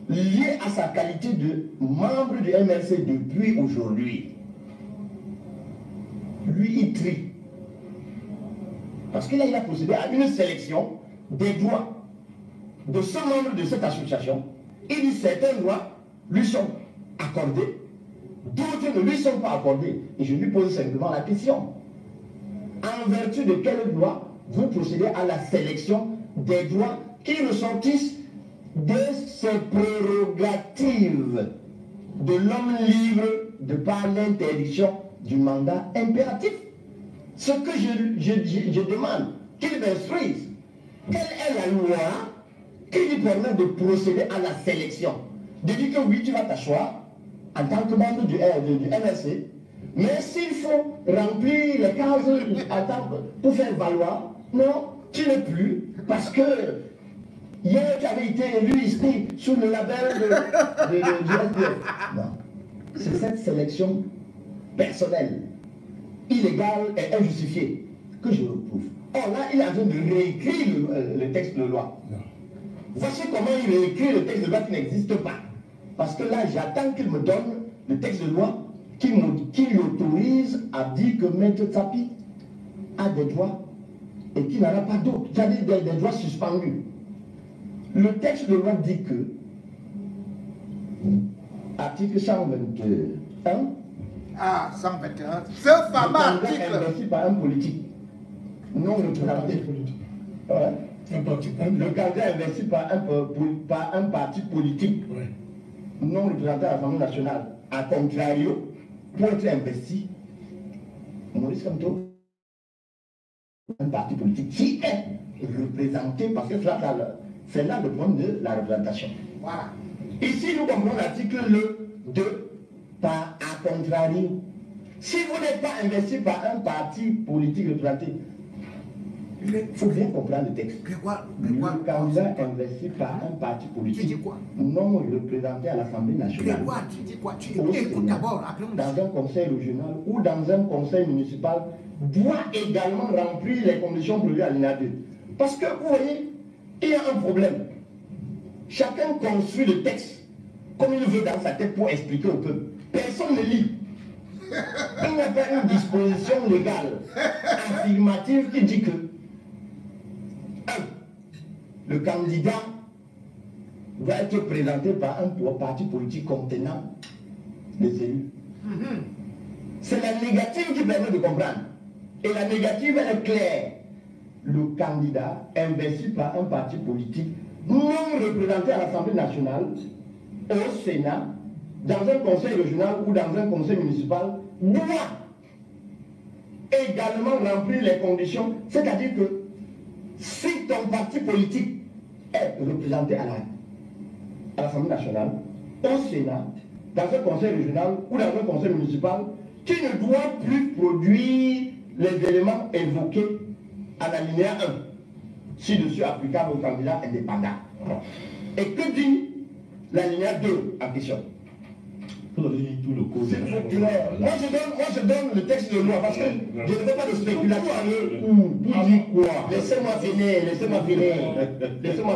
liés à sa qualité de membre du MRC depuis aujourd'hui, lui il trie. Parce qu'il a procédé à une sélection des droits de ce membre de cette association. Il dit certains droits lui sont accordés, d'autres ne lui sont pas accordés. Et je lui pose simplement la question. En vertu de quel droit vous procédez à la sélection des droits qui ressortissent de ses prérogatives de l'homme libre de par l'interdiction du mandat impératif? Ce que je demande, qu'il m'instruise, quelle est la loi qui lui permet de procéder à la sélection? De dire que oui, tu vas t'asseoir en tant que membre du MRC, mais s'il faut remplir les cases pour faire valoir, non, tu n'es plus, parce que hier tu avais été élu ici sous le label du SDF. Non, c'est cette sélection personnelle, illégale et injustifiée que je retrouve. Or là, il est en train de réécrire le texte de loi. Voici comment il réécrit le texte de loi qui n'existe pas. Parce que là, j'attends qu'il me donne le texte de loi qui lui autorise à dire que Maître Tsapi a des droits et qu'il n'en a pas d'autres. C'est-à-dire des droits suspendus. Le texte de loi dit que, article 121, Ah, 121. Ce fameux article. investi par un politique non représenté. Ouais. Un parti. Le candidat investi par un parti politique non représenté à l'Assemblée nationale. A contrario, pour être investi, Maurice Kamto, un parti politique qui est représenté, parce que c'est là le point de la représentation. Voilà. Ici, nous comprenons l'article 2, par a contrario. Si vous n'êtes pas investi par un parti politique représenté, il faut bien comprendre le texte. Le candidat investi par un parti politique non représenté à l'Assemblée nationale, dans un conseil régional ou dans un conseil municipal, doit également remplir les conditions prévues à l'INA 2. Parce que vous voyez, il y a un problème. Chacun construit le texte comme il veut dans sa tête pour expliquer au peuple. Personne ne lit. Il n'y a pas une disposition légale affirmative qui dit que le candidat doit être présenté par un parti politique contenant les élus. C'est la négative qui permet de comprendre. Et la négative, elle est claire. Le candidat investi par un parti politique non représenté à l'Assemblée nationale, au Sénat, dans un conseil régional ou dans un conseil municipal, doit également remplir les conditions. C'est-à-dire que si ton parti politique est représenté à l'Assemblée nationale, au Sénat, dans un conseil régional ou dans un conseil municipal, tu ne dois plus produire les éléments évoqués à l'alinéa 1, ci-dessus applicable aux candidats indépendants. Et que dit l'alinéa 2 en question? Tout le code. Moi je donne le texte de loi parce que je ne veux pas de spéculation. Laissez-moi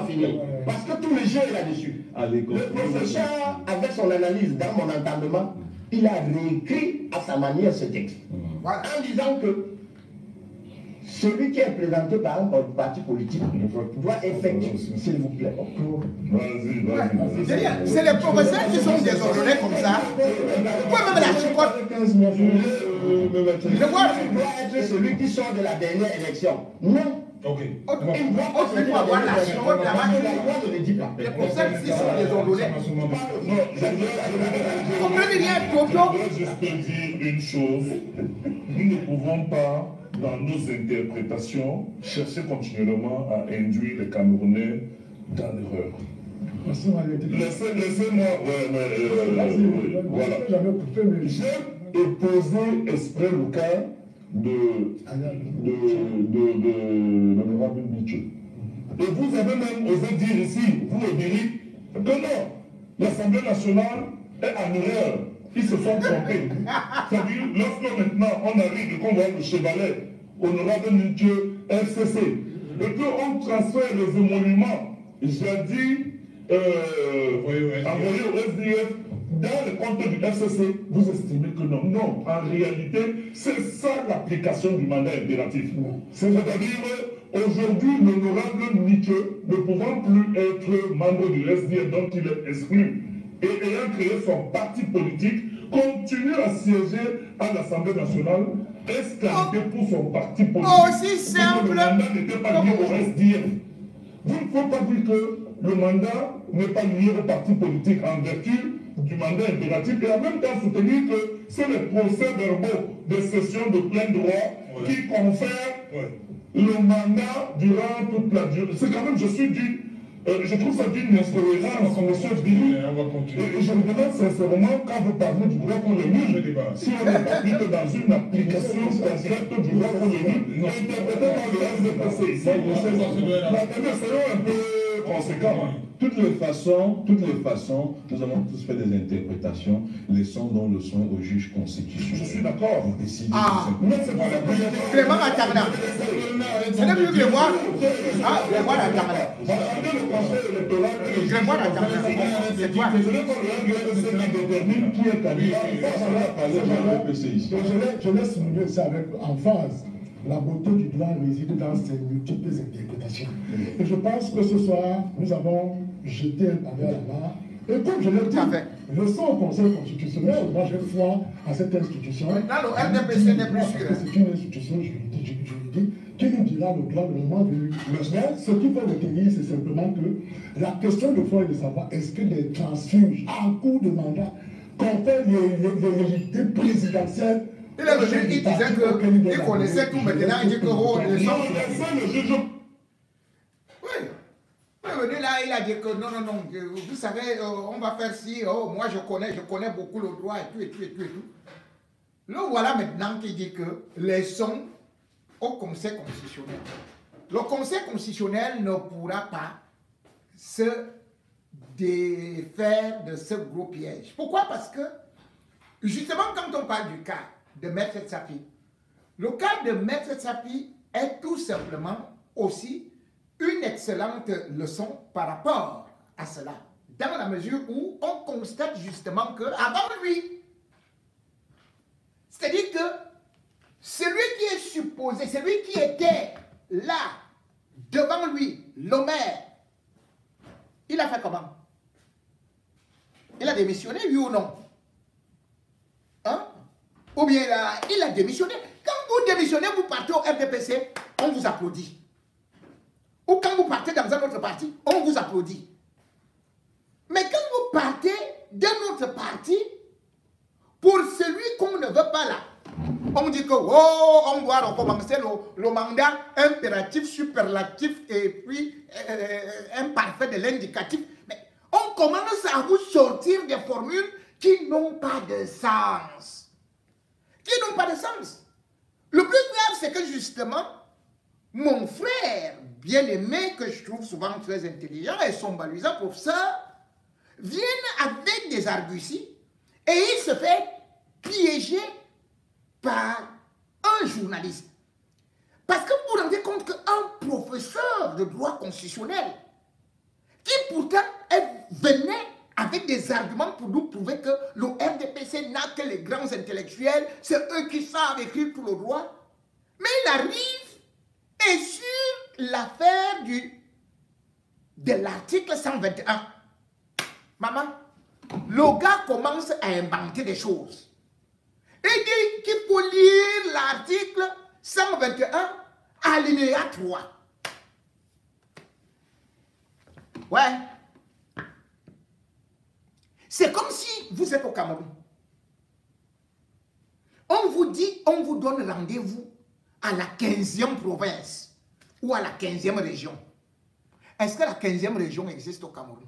finir. Parce que tout le jeu est là-dessus. Le professeur, avec son analyse dans mon entendement, il a réécrit à sa manière ce texte. En disant que celui qui est présenté par un parti politique doit effectuer, s'il vous plaît. Vas-y. C'est les professeurs qui sont désordonnés comme ça. Pourquoi même la chicotte? Le vote doit être celui qui sort de la dernière élection. Non. Ok. Il doit avoir la chicotte là-bas. La loi ne le dit pas. Les professeurs qui sont désordonnés. Je dois juste te dire une chose. Nous ne pouvons pas, dans nos interprétations, chercher continuellement à induire les Camerounais dans l'erreur. Laissez-moi, voilà. J'ai posé exprès le cas de l'honorable Mitchell. Et vous avez même osé dire ici, vous le direz, que non, l'Assemblée nationale est en erreur. Ils se sont trompés. C'est-à-dire, lorsque maintenant on arrive et qu'on voit le chevalet, honorable Mitchell, FCC, et qu'on transfère les émoluments, jadis envoyés au SDF, dans le compte du FCC, vous estimez que non. Non, en réalité, c'est ça l'application du mandat impératif. C'est-à-dire, aujourd'hui, l'honorable Mitchell, ne pouvant plus être membre du SDF dont il est exclu, et ayant créé son parti politique, continue à siéger à l'Assemblée nationale, escalité pour son parti politique. Aussi simple. Le mandat n'était pas lié au SDF. Vous ne pouvez pas dire que le mandat n'est pas lié au parti politique en vertu du mandat impératif et en même temps soutenir que c'est les procès-verbaux de session de plein droit qui confèrent le mandat durant toute la durée. C'est quand même, je trouve ça d'une incohérence, monsieur Billy. Et je me demande sincèrement, quand vous parlez du droit pour les nuls, si on n'est pas plutôt dans une application concrète du droit pour les nuls, interprété par le SDPC. Attendez, soyons un peu conséquent. Toutes les façons, nous avons tous fait des interprétations. Laissons le soin au juge constitutionnel. Je suis d'accord. Ah, Mais c'est pas la première fois. Clément Atangana. Ce n'est plus Grégoire. Ah, Grégoire Atangana. Le conseil électoral, Grégoire Atangana. C'est toi. je n'ai pas le ceux qui déterminent qui est candidat. Je laisse souligner ça avec emphase. La beauté du droit réside dans ses multiples interprétations. Et je pense que ce soir, nous avons jeté un pavé à la mare. Et comme je l'ai dit, je sens au Conseil constitutionnel, moi j'ai foi à cette institution. Non, le RDPC n'est plus sûr. C'est une institution juridique qui nous dira le droit le moment venu. Mais ce qu'il faut retenir, c'est simplement que la question de foi est de savoir est-ce que des transfuges en cours de mandat qu'on fait l'égalité présidentielle. Il est venu, il disait qu'il connaissait tout maintenant, il dit que oh, les gens. Oui. Il est venu là, il a dit que non, vous savez, on va faire ci, oh, moi je connais beaucoup le droit et tout. Le voilà maintenant qui dit que laissons au Conseil constitutionnel. Le Conseil constitutionnel ne pourra pas se défaire de ce gros piège. Pourquoi? Parce que, justement, quand on parle du cas de Maître Tsapi, le cas de Maître Tsapi est tout simplement aussi une excellente leçon par rapport à cela, dans la mesure où on constate justement qu'avant lui, c'est-à-dire que celui qui est supposé, celui qui était là, devant lui, le maire, il a fait comment? Il a démissionné, oui ou non? Hein? Ou bien il a démissionné. Quand vous démissionnez, vous partez au RDPC, on vous applaudit. Ou quand vous partez dans un autre parti, on vous applaudit. Mais quand vous partez d'un autre parti, pour celui qu'on ne veut pas là, on dit que oh, on doit recommencer le mandat impératif, superlatif et puis imparfait de l'indicatif. Mais on commence à vous sortir des formules qui n'ont pas de sens. Le plus grave, c'est que justement, mon frère bien-aimé, que je trouve souvent très intelligent et son balisant professeur, viennent avec des arguties et il se fait piéger par un journaliste. Parce que vous vous rendez compte qu'un professeur de droit constitutionnel, qui pourtant venait avec des arguments pour nous prouver que le RDPC n'a que les grands intellectuels, c'est eux qui savent écrire tout le droit, mais il arrive et sur l'affaire de l'article 121, maman, le gars commence à inventer des choses. Il dit qu'il faut lire l'article 121, alinéa 3. Ouais. C'est comme si vous êtes au Cameroun. On vous dit, on vous donne rendez-vous à la 15e province ou à la 15e région. Est-ce que la 15e région existe au Cameroun?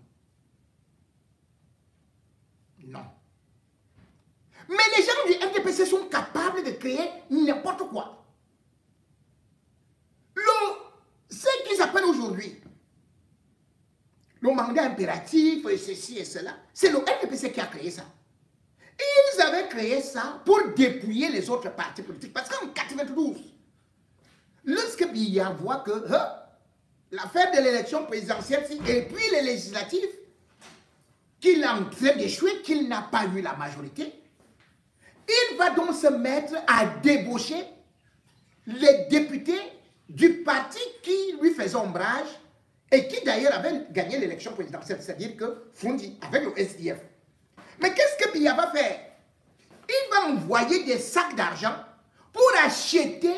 Non. Mais les gens du RDPC sont capables de créer n'importe quoi. Ce qu'ils appellent aujourd'hui le mandat impératif et ceci et cela, c'est le RDPC qui a créé ça. Ils avaient créé ça pour dépouiller les autres partis politiques. Parce qu'en 92, lorsque Biya voit que l'affaire de l'élection présidentielle et puis les législatives, qu'il est en train d'échouer, qu'il n'a pas eu la majorité, il va donc se mettre à débaucher les députés du parti qui lui faisait ombrage et qui d'ailleurs avait gagné l'élection présidentielle, c'est-à-dire que Fundi, avec le SDF. Mais qu'est-ce que Biya va faire? Il va envoyer des sacs d'argent pour acheter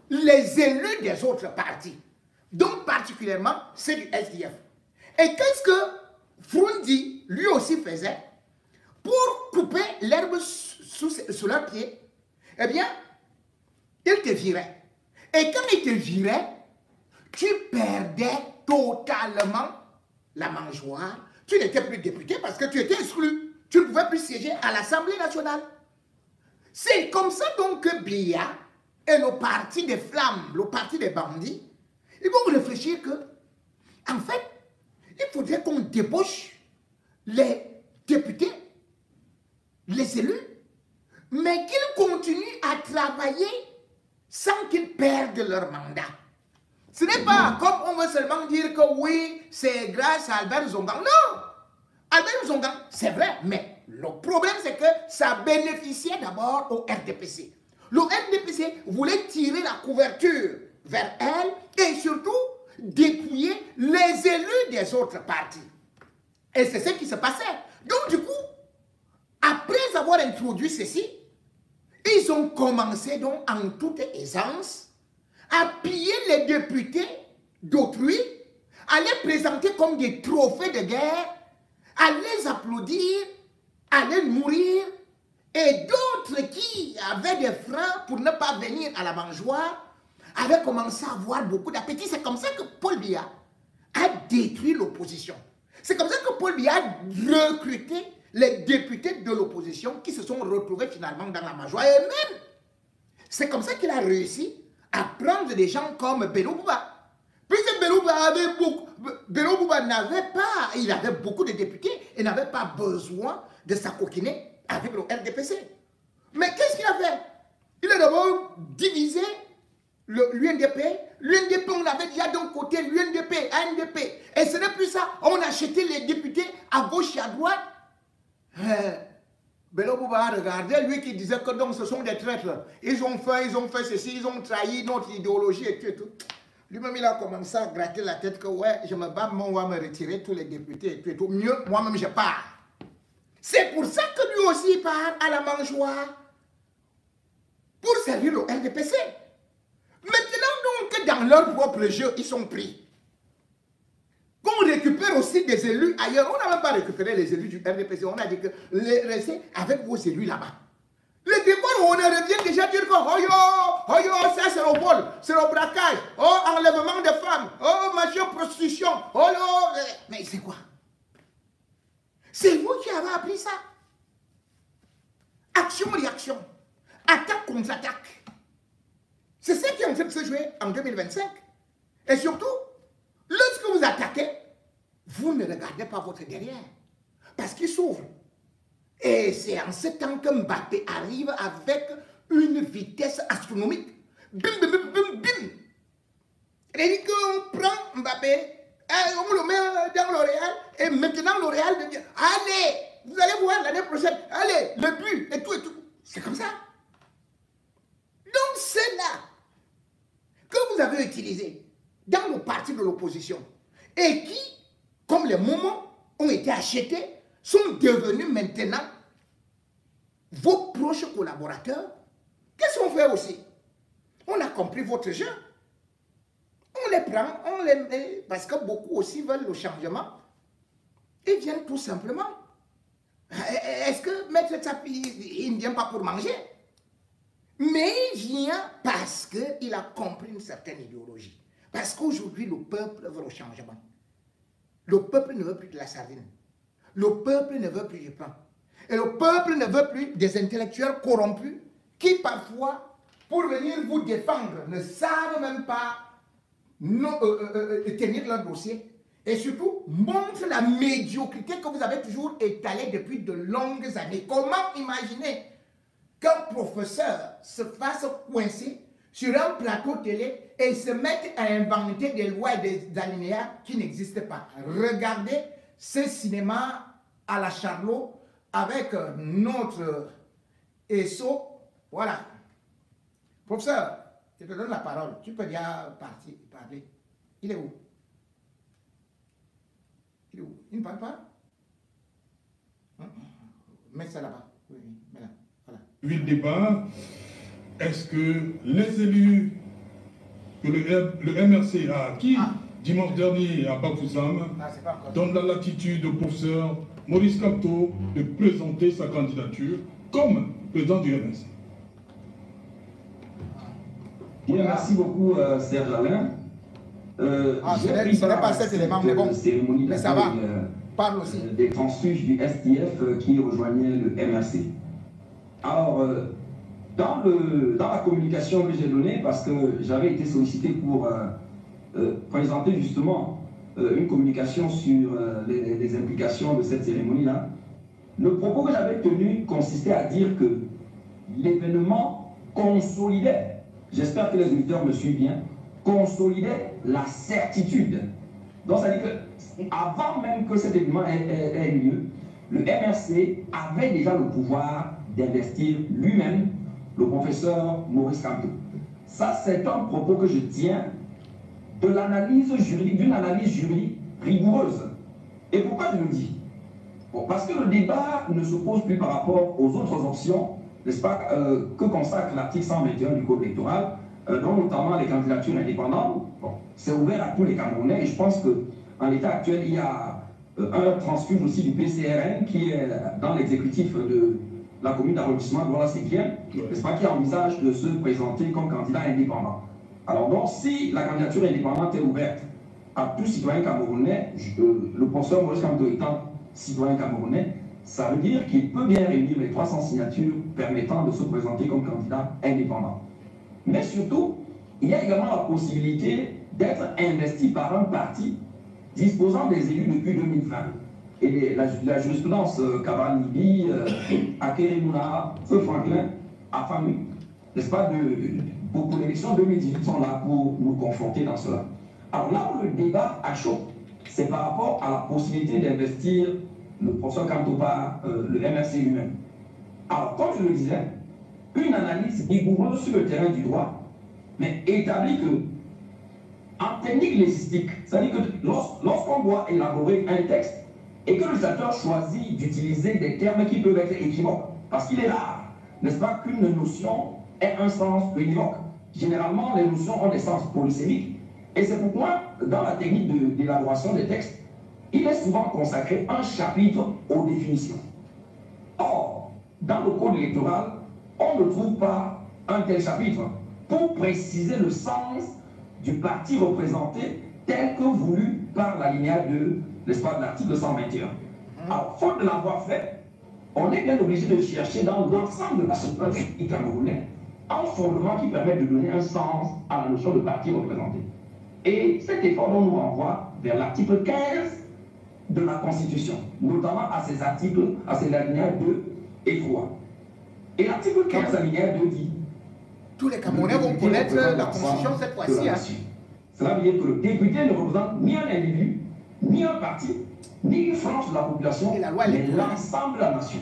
les élus des autres partis, donc particulièrement ceux du SDF. Et qu'est-ce que Fundi, lui aussi, faisait pour couper l'herbe sous leurs pieds? Eh bien, il te virait. Et quand il te virait, tu perdais totalement la mangeoire. Tu n'étais plus député parce que tu étais exclu. Tu ne pouvais plus siéger à l'Assemblée nationale. C'est comme ça donc que Biya et le parti des flammes, le parti des bandits, ils vont réfléchir que En fait, il faudrait qu'on débauche les députés, les élus, mais qu'ils continuent à travailler sans qu'ils perdent leur mandat. Ce n'est pas comme on veut seulement dire que oui, c'est grâce à Albert Zongang. Non! Albert Zongang, c'est vrai, mais le problème c'est que ça bénéficiait d'abord au RDPC. Le RDPC voulait tirer la couverture vers elle et surtout dépouiller les élus des autres partis. Et c'est ce qui se passait. Donc du coup, après avoir introduit ceci, ils ont commencé donc en toute aisance à piller les députés d'autrui, à les présenter comme des trophées de guerre, à les applaudir, à les nourrir, et d'autres qui avaient des freins pour ne pas venir à la mangeoire avaient commencé à avoir beaucoup d'appétit. C'est comme ça que Paul Biya a détruit l'opposition. C'est comme ça que Paul Biya a recruté les députés de l'opposition qui se sont retrouvés finalement dans la mangeoire. Et même, c'est comme ça qu'il a réussi à prendre des gens comme Bello Bouba. Puisque Bello Bouba n'avait pas, il avait beaucoup de députés et n'avait pas besoin de s'acoquiner avec le RDPC. Mais qu'est-ce qu'il a fait? Il a d'abord divisé l'UNDP. L'UNDP, on avait déjà d'un côté l'UNDP, ANDP. Et ce n'est plus ça. On a acheté les députés à gauche et à droite. Bello Bouba a regardé, lui qui disait que donc ce sont des traîtres. Ils ont fait ceci, ils ont trahi notre idéologie et tout et tout. Lui-même, il a commencé à gratter la tête que ouais, je me bats, mais on va me retirer tous les députés et tout et tout. Mieux, moi-même, je pars. C'est pour ça que lui aussi il part à la mangeoire pour servir le RDPC. Maintenant donc, dans leur propre jeu, ils sont pris. Qu'on récupère aussi des élus ailleurs. On n'a même pas récupéré les élus du RDPC. On a dit que restez avec vos élus là-bas. Le décor, on revient déjà dire que oh yo, ça c'est le vol, c'est le braquage, oh enlèvement de femmes, oh machin prostitution, oh yo. Mais c'est quoi? C'est vous qui avez appris ça. Action-réaction, attaque contre attaque. C'est ça qui est en train de se jouer en 2025. Et surtout, lorsque vous attaquez, vous ne regardez pas votre derrière. Parce qu'il s'ouvre. Et c'est en ce temps que Mbappé arrive avec une vitesse astronomique. Bim, bim, bim, bim, bim. Et qu'on prend Mbappé, on le met dans L'Oréal, et maintenant L'Oréal devient, allez, vous allez voir l'année prochaine, allez, le but, et tout, et tout. C'est comme ça. Donc c'est là que vous avez utilisé dans le parti de l'opposition et qui, comme les moments ont été achetés, sont devenus maintenant vos proches collaborateurs. Qu'est-ce qu'on fait aussi? On a compris votre jeu. On les prend, on les met, parce que beaucoup aussi veulent le changement. Ils viennent tout simplement. Est-ce que Maître Tsapi, il ne vient pas pour manger? Mais il vient parce qu'il a compris une certaine idéologie. Parce qu'aujourd'hui, le peuple veut le changement. Le peuple ne veut plus de la sardine. Le peuple ne veut plus du pain. Et le peuple ne veut plus des intellectuels corrompus qui parfois, pour venir vous défendre, ne savent même pas tenir leur dossier. Et surtout, montrent la médiocrité que vous avez toujours étalée depuis de longues années. Comment imaginer qu'un professeur se fasse coincer sur un plateau télé et se mette à inventer des lois et des alinéas qui n'existent pas? Regardez ce cinéma à la Charlot avec notre ESSO. Voilà. Professeur, je te donne la parole. Tu peux bien parler. Il est où? Il est où? Il ne parle pas? Mets ça là-bas. Oui, mets là. Voilà. Vu le débat, est-ce que les élus que le MRC a acquis dimanche dernier à Bafoussam donnent la latitude au professeur Maurice Kamto de présenter sa candidature comme président du MRC? Bien, merci beaucoup, Serge Alain. Ce n'est pas cet élément, mais bon, mais ça va. Parle aussi. Des transfuges du STF qui rejoignaient le MRC. Alors, dans la communication que j'ai donnée, parce que j'avais été sollicité pour présenter justement une communication sur les implications de cette cérémonie-là. Le propos que j'avais tenu consistait à dire que l'événement consolidait, j'espère que les auditeurs me suivent bien, consolidait la certitude. Donc ça dit que avant même que cet événement ait lieu, le MRC avait déjà le pouvoir d'investir lui-même le professeur Maurice Kamto. Ça, c'est un propos que je tiens de l'analyse juridique, d'une analyse juridique rigoureuse. Et pourquoi je le dis? Bon, parce que le débat ne se pose plus par rapport aux autres options, n'est-ce pas, que consacre l'article 121 du Code électoral, dont notamment les candidatures indépendantes. Bon, c'est ouvert à tous les Camerounais et je pense qu'en l'état actuel, il y a un transfuge aussi du PCRN qui est dans l'exécutif de la commune d'arrondissement de Douala-Séguien, n'est-ce pas, qui envisage de se présenter comme candidat indépendant. Alors donc, si la candidature indépendante est ouverte à tout citoyen camerounais, le professeur Maurice Kamto étant citoyen camerounais, ça veut dire qu'il peut bien réunir les 300 signatures permettant de se présenter comme candidat indépendant. Mais surtout, il y a également la possibilité d'être investi par un parti disposant des élus depuis 2020. Et la jurisprudence Kabal-Libi, Akeremouna, Feu Franklin, Afami, n'est-ce pas, pour l'élection 2018 sont là pour nous confronter dans cela. Alors là où le débat a chaud, c'est par rapport à la possibilité d'investir le professeur Kamto par le MRC lui-même. Alors, comme je le disais, une analyse rigoureuse sur le terrain du droit, mais établit que, en technique légistique, c'est-à-dire que lorsqu'on doit élaborer un texte et que le législateur choisit d'utiliser des termes qui peuvent être équivoques, parce qu'il est rare, n'est-ce pas, qu'une notion ait un sens univoque. Généralement, les notions ont des sens polysémiques, et c'est pourquoi, dans la technique d'élaboration des textes, il est souvent consacré un chapitre aux définitions. Or, dans le code électoral, on ne trouve pas un tel chapitre pour préciser le sens du parti représenté tel que voulu par l'alinéa 2, n'est-ce pas, de l'article 121. Alors, faute de l'avoir fait, on est bien obligé de chercher dans l'ensemble de la société camerounaise un fondement qui permet de donner un sens à la notion de parti représenté. Et cet effort dont nous renvoie vers l'article 15 de la Constitution, notamment à ses articles, à ses alinéas 2 et 3. Et l'article 15 alinéa 2 dit: tous les Camerounais vont connaître la Constitution cette fois-ci. Hein. Cela veut dire que le député ne représente ni un individu, ni un parti, ni une frange de la population, mais l'ensemble de la nation.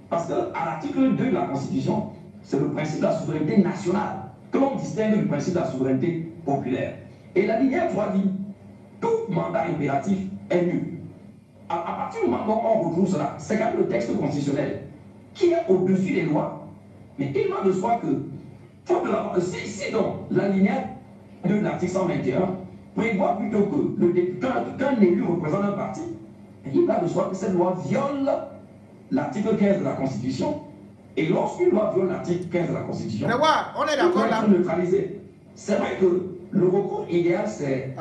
Parce qu'à l'article 2 de la Constitution, c'est le principe de la souveraineté nationale que l'on distingue du principe de la souveraineté populaire. Et l'alinéa 3 dit: tout mandat impératif est nul. À partir du moment où on retrouve cela, c'est quand même le texte constitutionnel qui est au-dessus des lois. Mais il va de soi que, si donc l'alinéa de l'article 121 prévoit plutôt que qu'un élu représente un parti, il va de soi que cette loi viole l'article 15 de la Constitution. Et lorsqu'une loi viole l'article 15 de la Constitution, on est d'accord là. C'est vrai que le recours idéal, c'est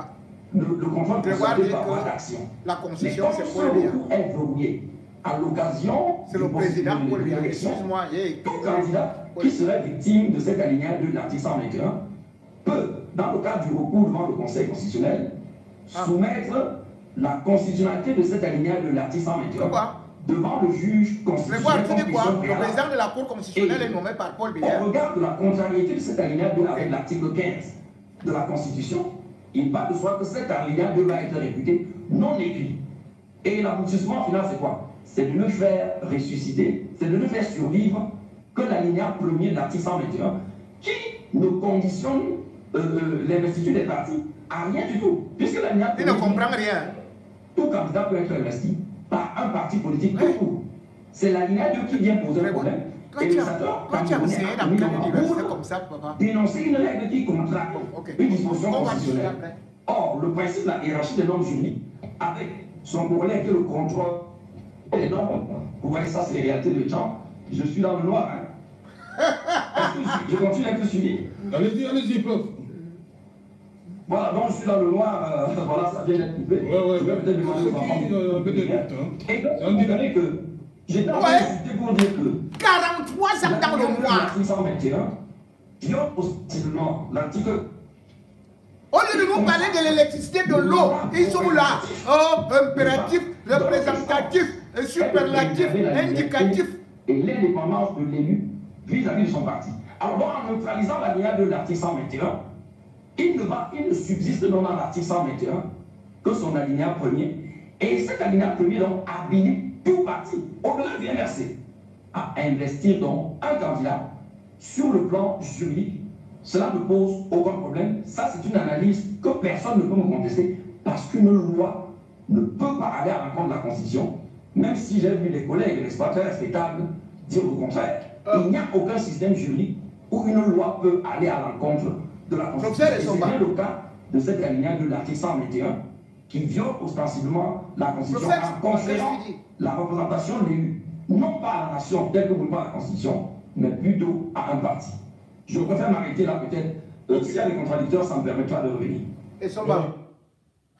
le contrôle constaté par voie d'action. La Constitution, c'est pour le recours est verrouillé à l'occasion de l'élection. Tout candidat qui serait victime de cet alinéa de l'article 121 peut, dans le cadre du recours devant le Conseil constitutionnel, soumettre la constitutionnalité de cet alinéa de l'article 121 devant le juge constitutionnel. Le président de la Cour constitutionnelle est nommé par Paul Biya. On regarde la contrariété de cet alinéa 2 avec l'article 15 de la Constitution. Il va de soi que cet alinéa 2 va être réputé non écrit. Et l'aboutissement final, c'est quoi? C'est de ne faire ressusciter, c'est de ne faire survivre que l'alinéa 1er de l'article 121 qui ne conditionne l'investiture des partis à rien du tout. Puisque l'alinéa 1er... Il ne comprend rien. Tout candidat peut être investi par un parti politique tout court. C'est l'alinéa 2 qui vient poser le problème. Et le sénateur dénoncer une règle qui contracte une disposition constitutionnelle. Or, le principe de la hiérarchie des normes juridiques, avec son corollaire qui est le contrôle des normes, vous voyez ça, c'est les réalités de gens. Je suis dans le noir. Hein. Je continue à être suivi. Allez-y, prof. Voilà, donc je suis dans le noir, voilà, ça vient d'être coupé. Je vais peut-être demander aux enfants. Et donc, vous comprenez que j'étais en train de pour dire que 43 ans dans le noir. L'article 121 viole possiblement l'article. Au lieu de nous parler de l'électricité, de l'eau, ils sont là. Oh, impératif, représentatif, superlatif, indicatif. Et l'indépendance de l'élu vis-à-vis de son parti. Alors, en neutralisant l'alinéa de l'article 121, il ne subsiste dans l'article 121 que son alinéa premier. Et cet alinéa premier donc habilite tout parti, au-delà du MRC, à investir donc un candidat sur le plan juridique. Cela ne pose aucun problème. Ça, c'est une analyse que personne ne peut me contester parce qu'une loi ne peut pas aller à l'encontre de la Constitution, même si j'ai vu les collègues, les experts respectables dire le contraire. Il n'y a aucun système juridique où une loi peut aller à l'encontre de la Constitution. C'est bien le cas de cette alinéa de l'article 121 qui viole ostensiblement la Constitution en conférant la représentation de l'élu, non pas à la nation telle que vous le voyez la Constitution, mais plutôt à un parti. Je préfère m'arrêter là peut-être. S'il y a des contradicteurs, ça me permettra de revenir. Et Somba,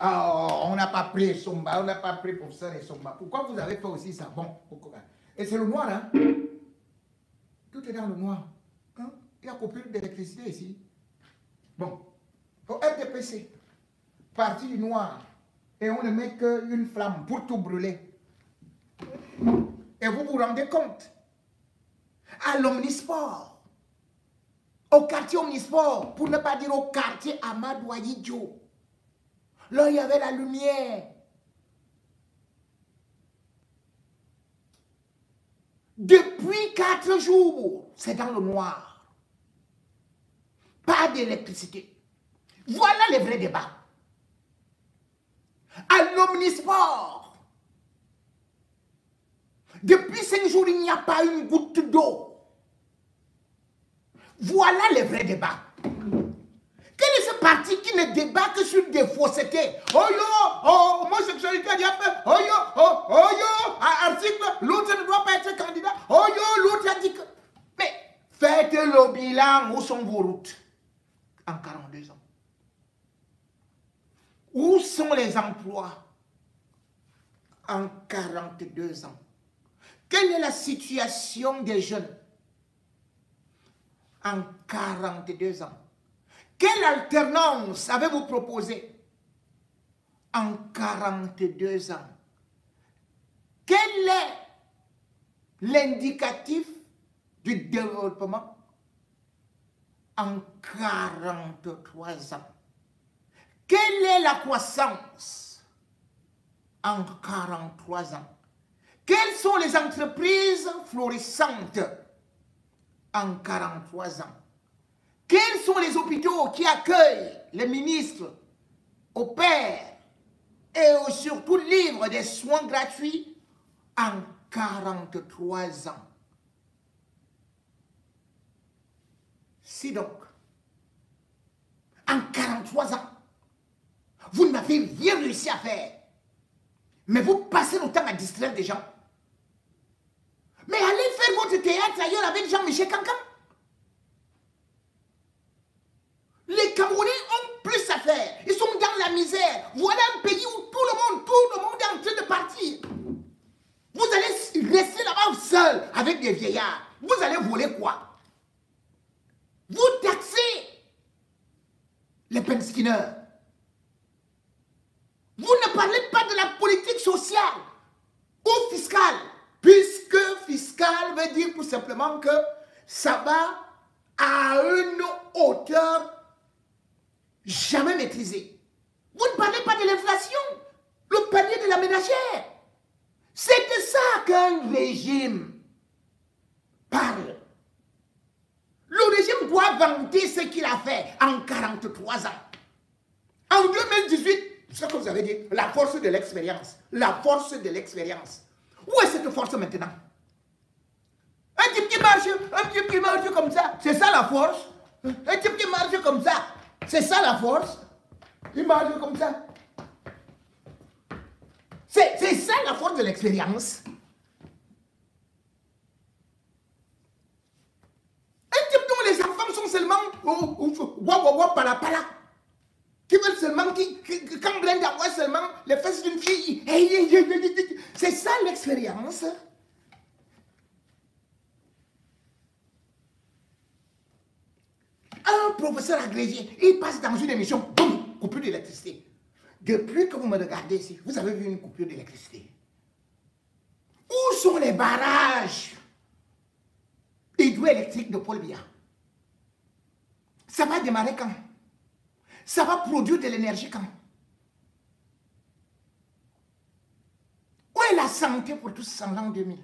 on n'a pas pris Somba, on n'a pas pris pour ça et Somba. Pourquoi vous avez fait aussi ça? Bon, pourquoi? Et c'est le noir, hein? Tout est dans le noir. Hein? Il y a coupure d'électricité ici. Bon, au RDPC, parti du noir, et on ne met qu'une flamme pour tout brûler. Et vous vous rendez compte? À l'Omnisport, au quartier Omnisport, pour ne pas dire au quartier Amadou Ayidjo, là il y avait la lumière. Depuis 4 jours, c'est dans le noir. Pas d'électricité. Voilà les vrais débats. À l'Omnisport, depuis 5 jours, il n'y a pas une goutte d'eau. Voilà les vrais débats. Quel est ce parti qui ne débat que sur des faussetés? Oh yo, homosexualité a fait. Oh yo, article, l'autre ne doit pas être candidat. Oh yo, l'autre a dit que... Mais faites le bilan, où sont vos routes? En 42 ans. Où sont les emplois? En 42 ans. Quelle est la situation des jeunes? En 42 ans. Quelle alternance avez-vous proposé? En 42 ans. Quel est l'indicatif du développement? En 43 ans. Quelle est la croissance? En 43 ans. Quelles sont les entreprises florissantes? En 43 ans. Quels sont les hôpitaux qui accueillent les ministres, opèrent et surtout livrent des soins gratuits en 43 ans? Si donc, en 43 ans, vous n'avez rien réussi à faire, mais vous passez le temps à distraire des gens. Mais allez faire votre théâtre ailleurs avec Jean-Michel Cancan. Les Camerounais ont plus à faire. Ils sont dans la misère. Voilà un pays où tout le monde est en train de partir. Vous allez rester là-bas seul avec des vieillards. Vous allez voler quoi? Vous taxez les penskinners. Vous ne parlez pas de la politique sociale ou fiscale. Puisque fiscal veut dire tout simplement que ça va à une hauteur jamais maîtrisée. Vous ne parlez pas de l'inflation, le panier de la ménagère. C'est de ça qu'un régime parle. Le régime doit vanter ce qu'il a fait en 43 ans. En 2018, c'est ce que vous avez dit, la force de l'expérience. La force de l'expérience. Où est cette force maintenant? Un type qui marche comme ça, c'est ça la force. Un type qui marche comme ça, c'est ça la force. Il marche comme ça. C'est ça la force de l'expérience. Un type dont les enfants sont seulement pala, qui veulent seulement, quand Brenda voit seulement les fesses d'une fille, c'est ça l'expérience. Un professeur agrégé, il passe dans une émission, boum, coupure d'électricité. Depuis que vous me regardez ici, vous avez vu une coupure d'électricité. Où sont les barrages hydroélectriques de Paul Biya? Ça va démarrer quand? Ça va produire de l'énergie quand? Où est la santé pour tous en l'an 2000?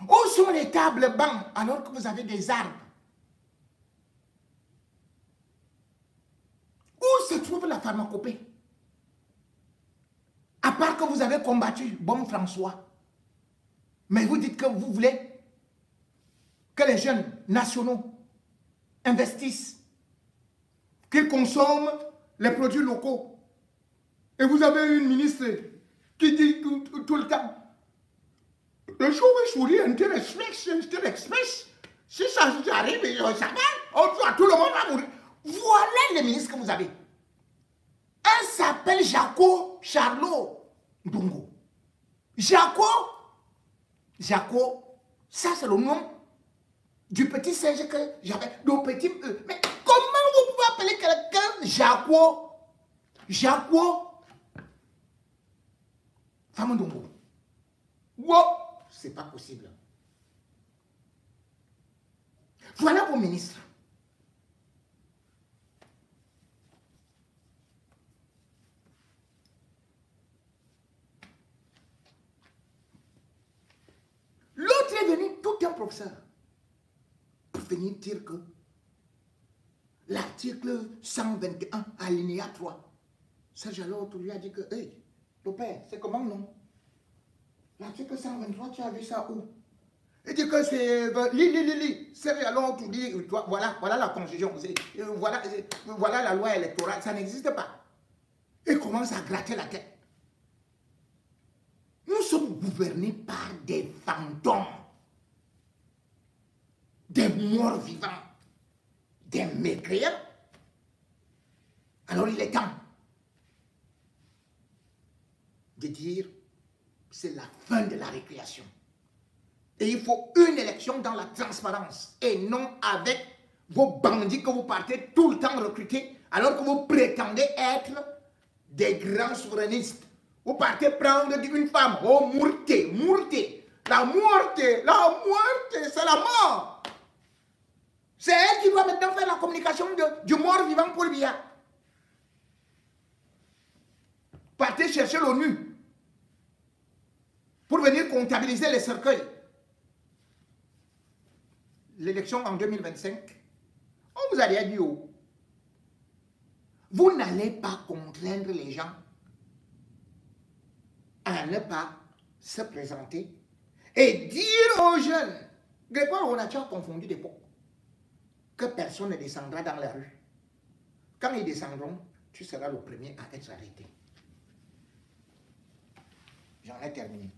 Où sont les tables bancs alors que vous avez des arbres? Où se trouve la pharmacopée? À part que vous avez combattu Bon François. Mais vous dites que vous voulez que les jeunes nationaux investissent, qu'ils consomment les produits locaux. Et vous avez une ministre qui dit tout le temps, le show est chouri, Interexpress. Si ça arrive, ça va, tout le monde va mourir. Voilà les ministres que vous avez. Un s'appelle Jaco Charlot Ndongo. Jaco, ça c'est le nom du petit singe que j'avais. Mais comment vous pouvez appeler quelqu'un Jaco? Femme Ndongo. Wow, c'est pas possible. Voilà vos ministres. L'autre est venu, tout un professeur, pour venir dire que l'article 121, alinéa 3, Serge l'autre lui a dit que, hey, ton père, c'est comment non? L'article 123, tu as vu ça où? Il dit que c'est... Serge l'autre dit, voilà la constitution, voilà la loi électorale, ça n'existe pas. Il commence à gratter la tête. Nous sommes gouvernés par des fantômes, des morts vivants, des mécréants. Alors il est temps de dire c'est la fin de la récréation. Et il faut une élection dans la transparence et non avec vos bandits que vous partez tout le temps recruter alors que vous prétendez être des grands souverainistes. Vous partez prendre une femme. Oh, mourte. La mourte, c'est la mort. C'est elle qui doit maintenant faire la communication du mort vivant Paul Biya. Partez chercher l'ONU pour venir comptabiliser les cercueils. L'élection en 2025, on vous a dit, oh, vous n'allez pas contraindre les gens à ne pas se présenter et dire aux jeunes, Grégoire, on a déjà confondu d'époque, que personne ne descendra dans la rue. Quand ils descendront, tu seras le premier à être arrêté. J'en ai terminé.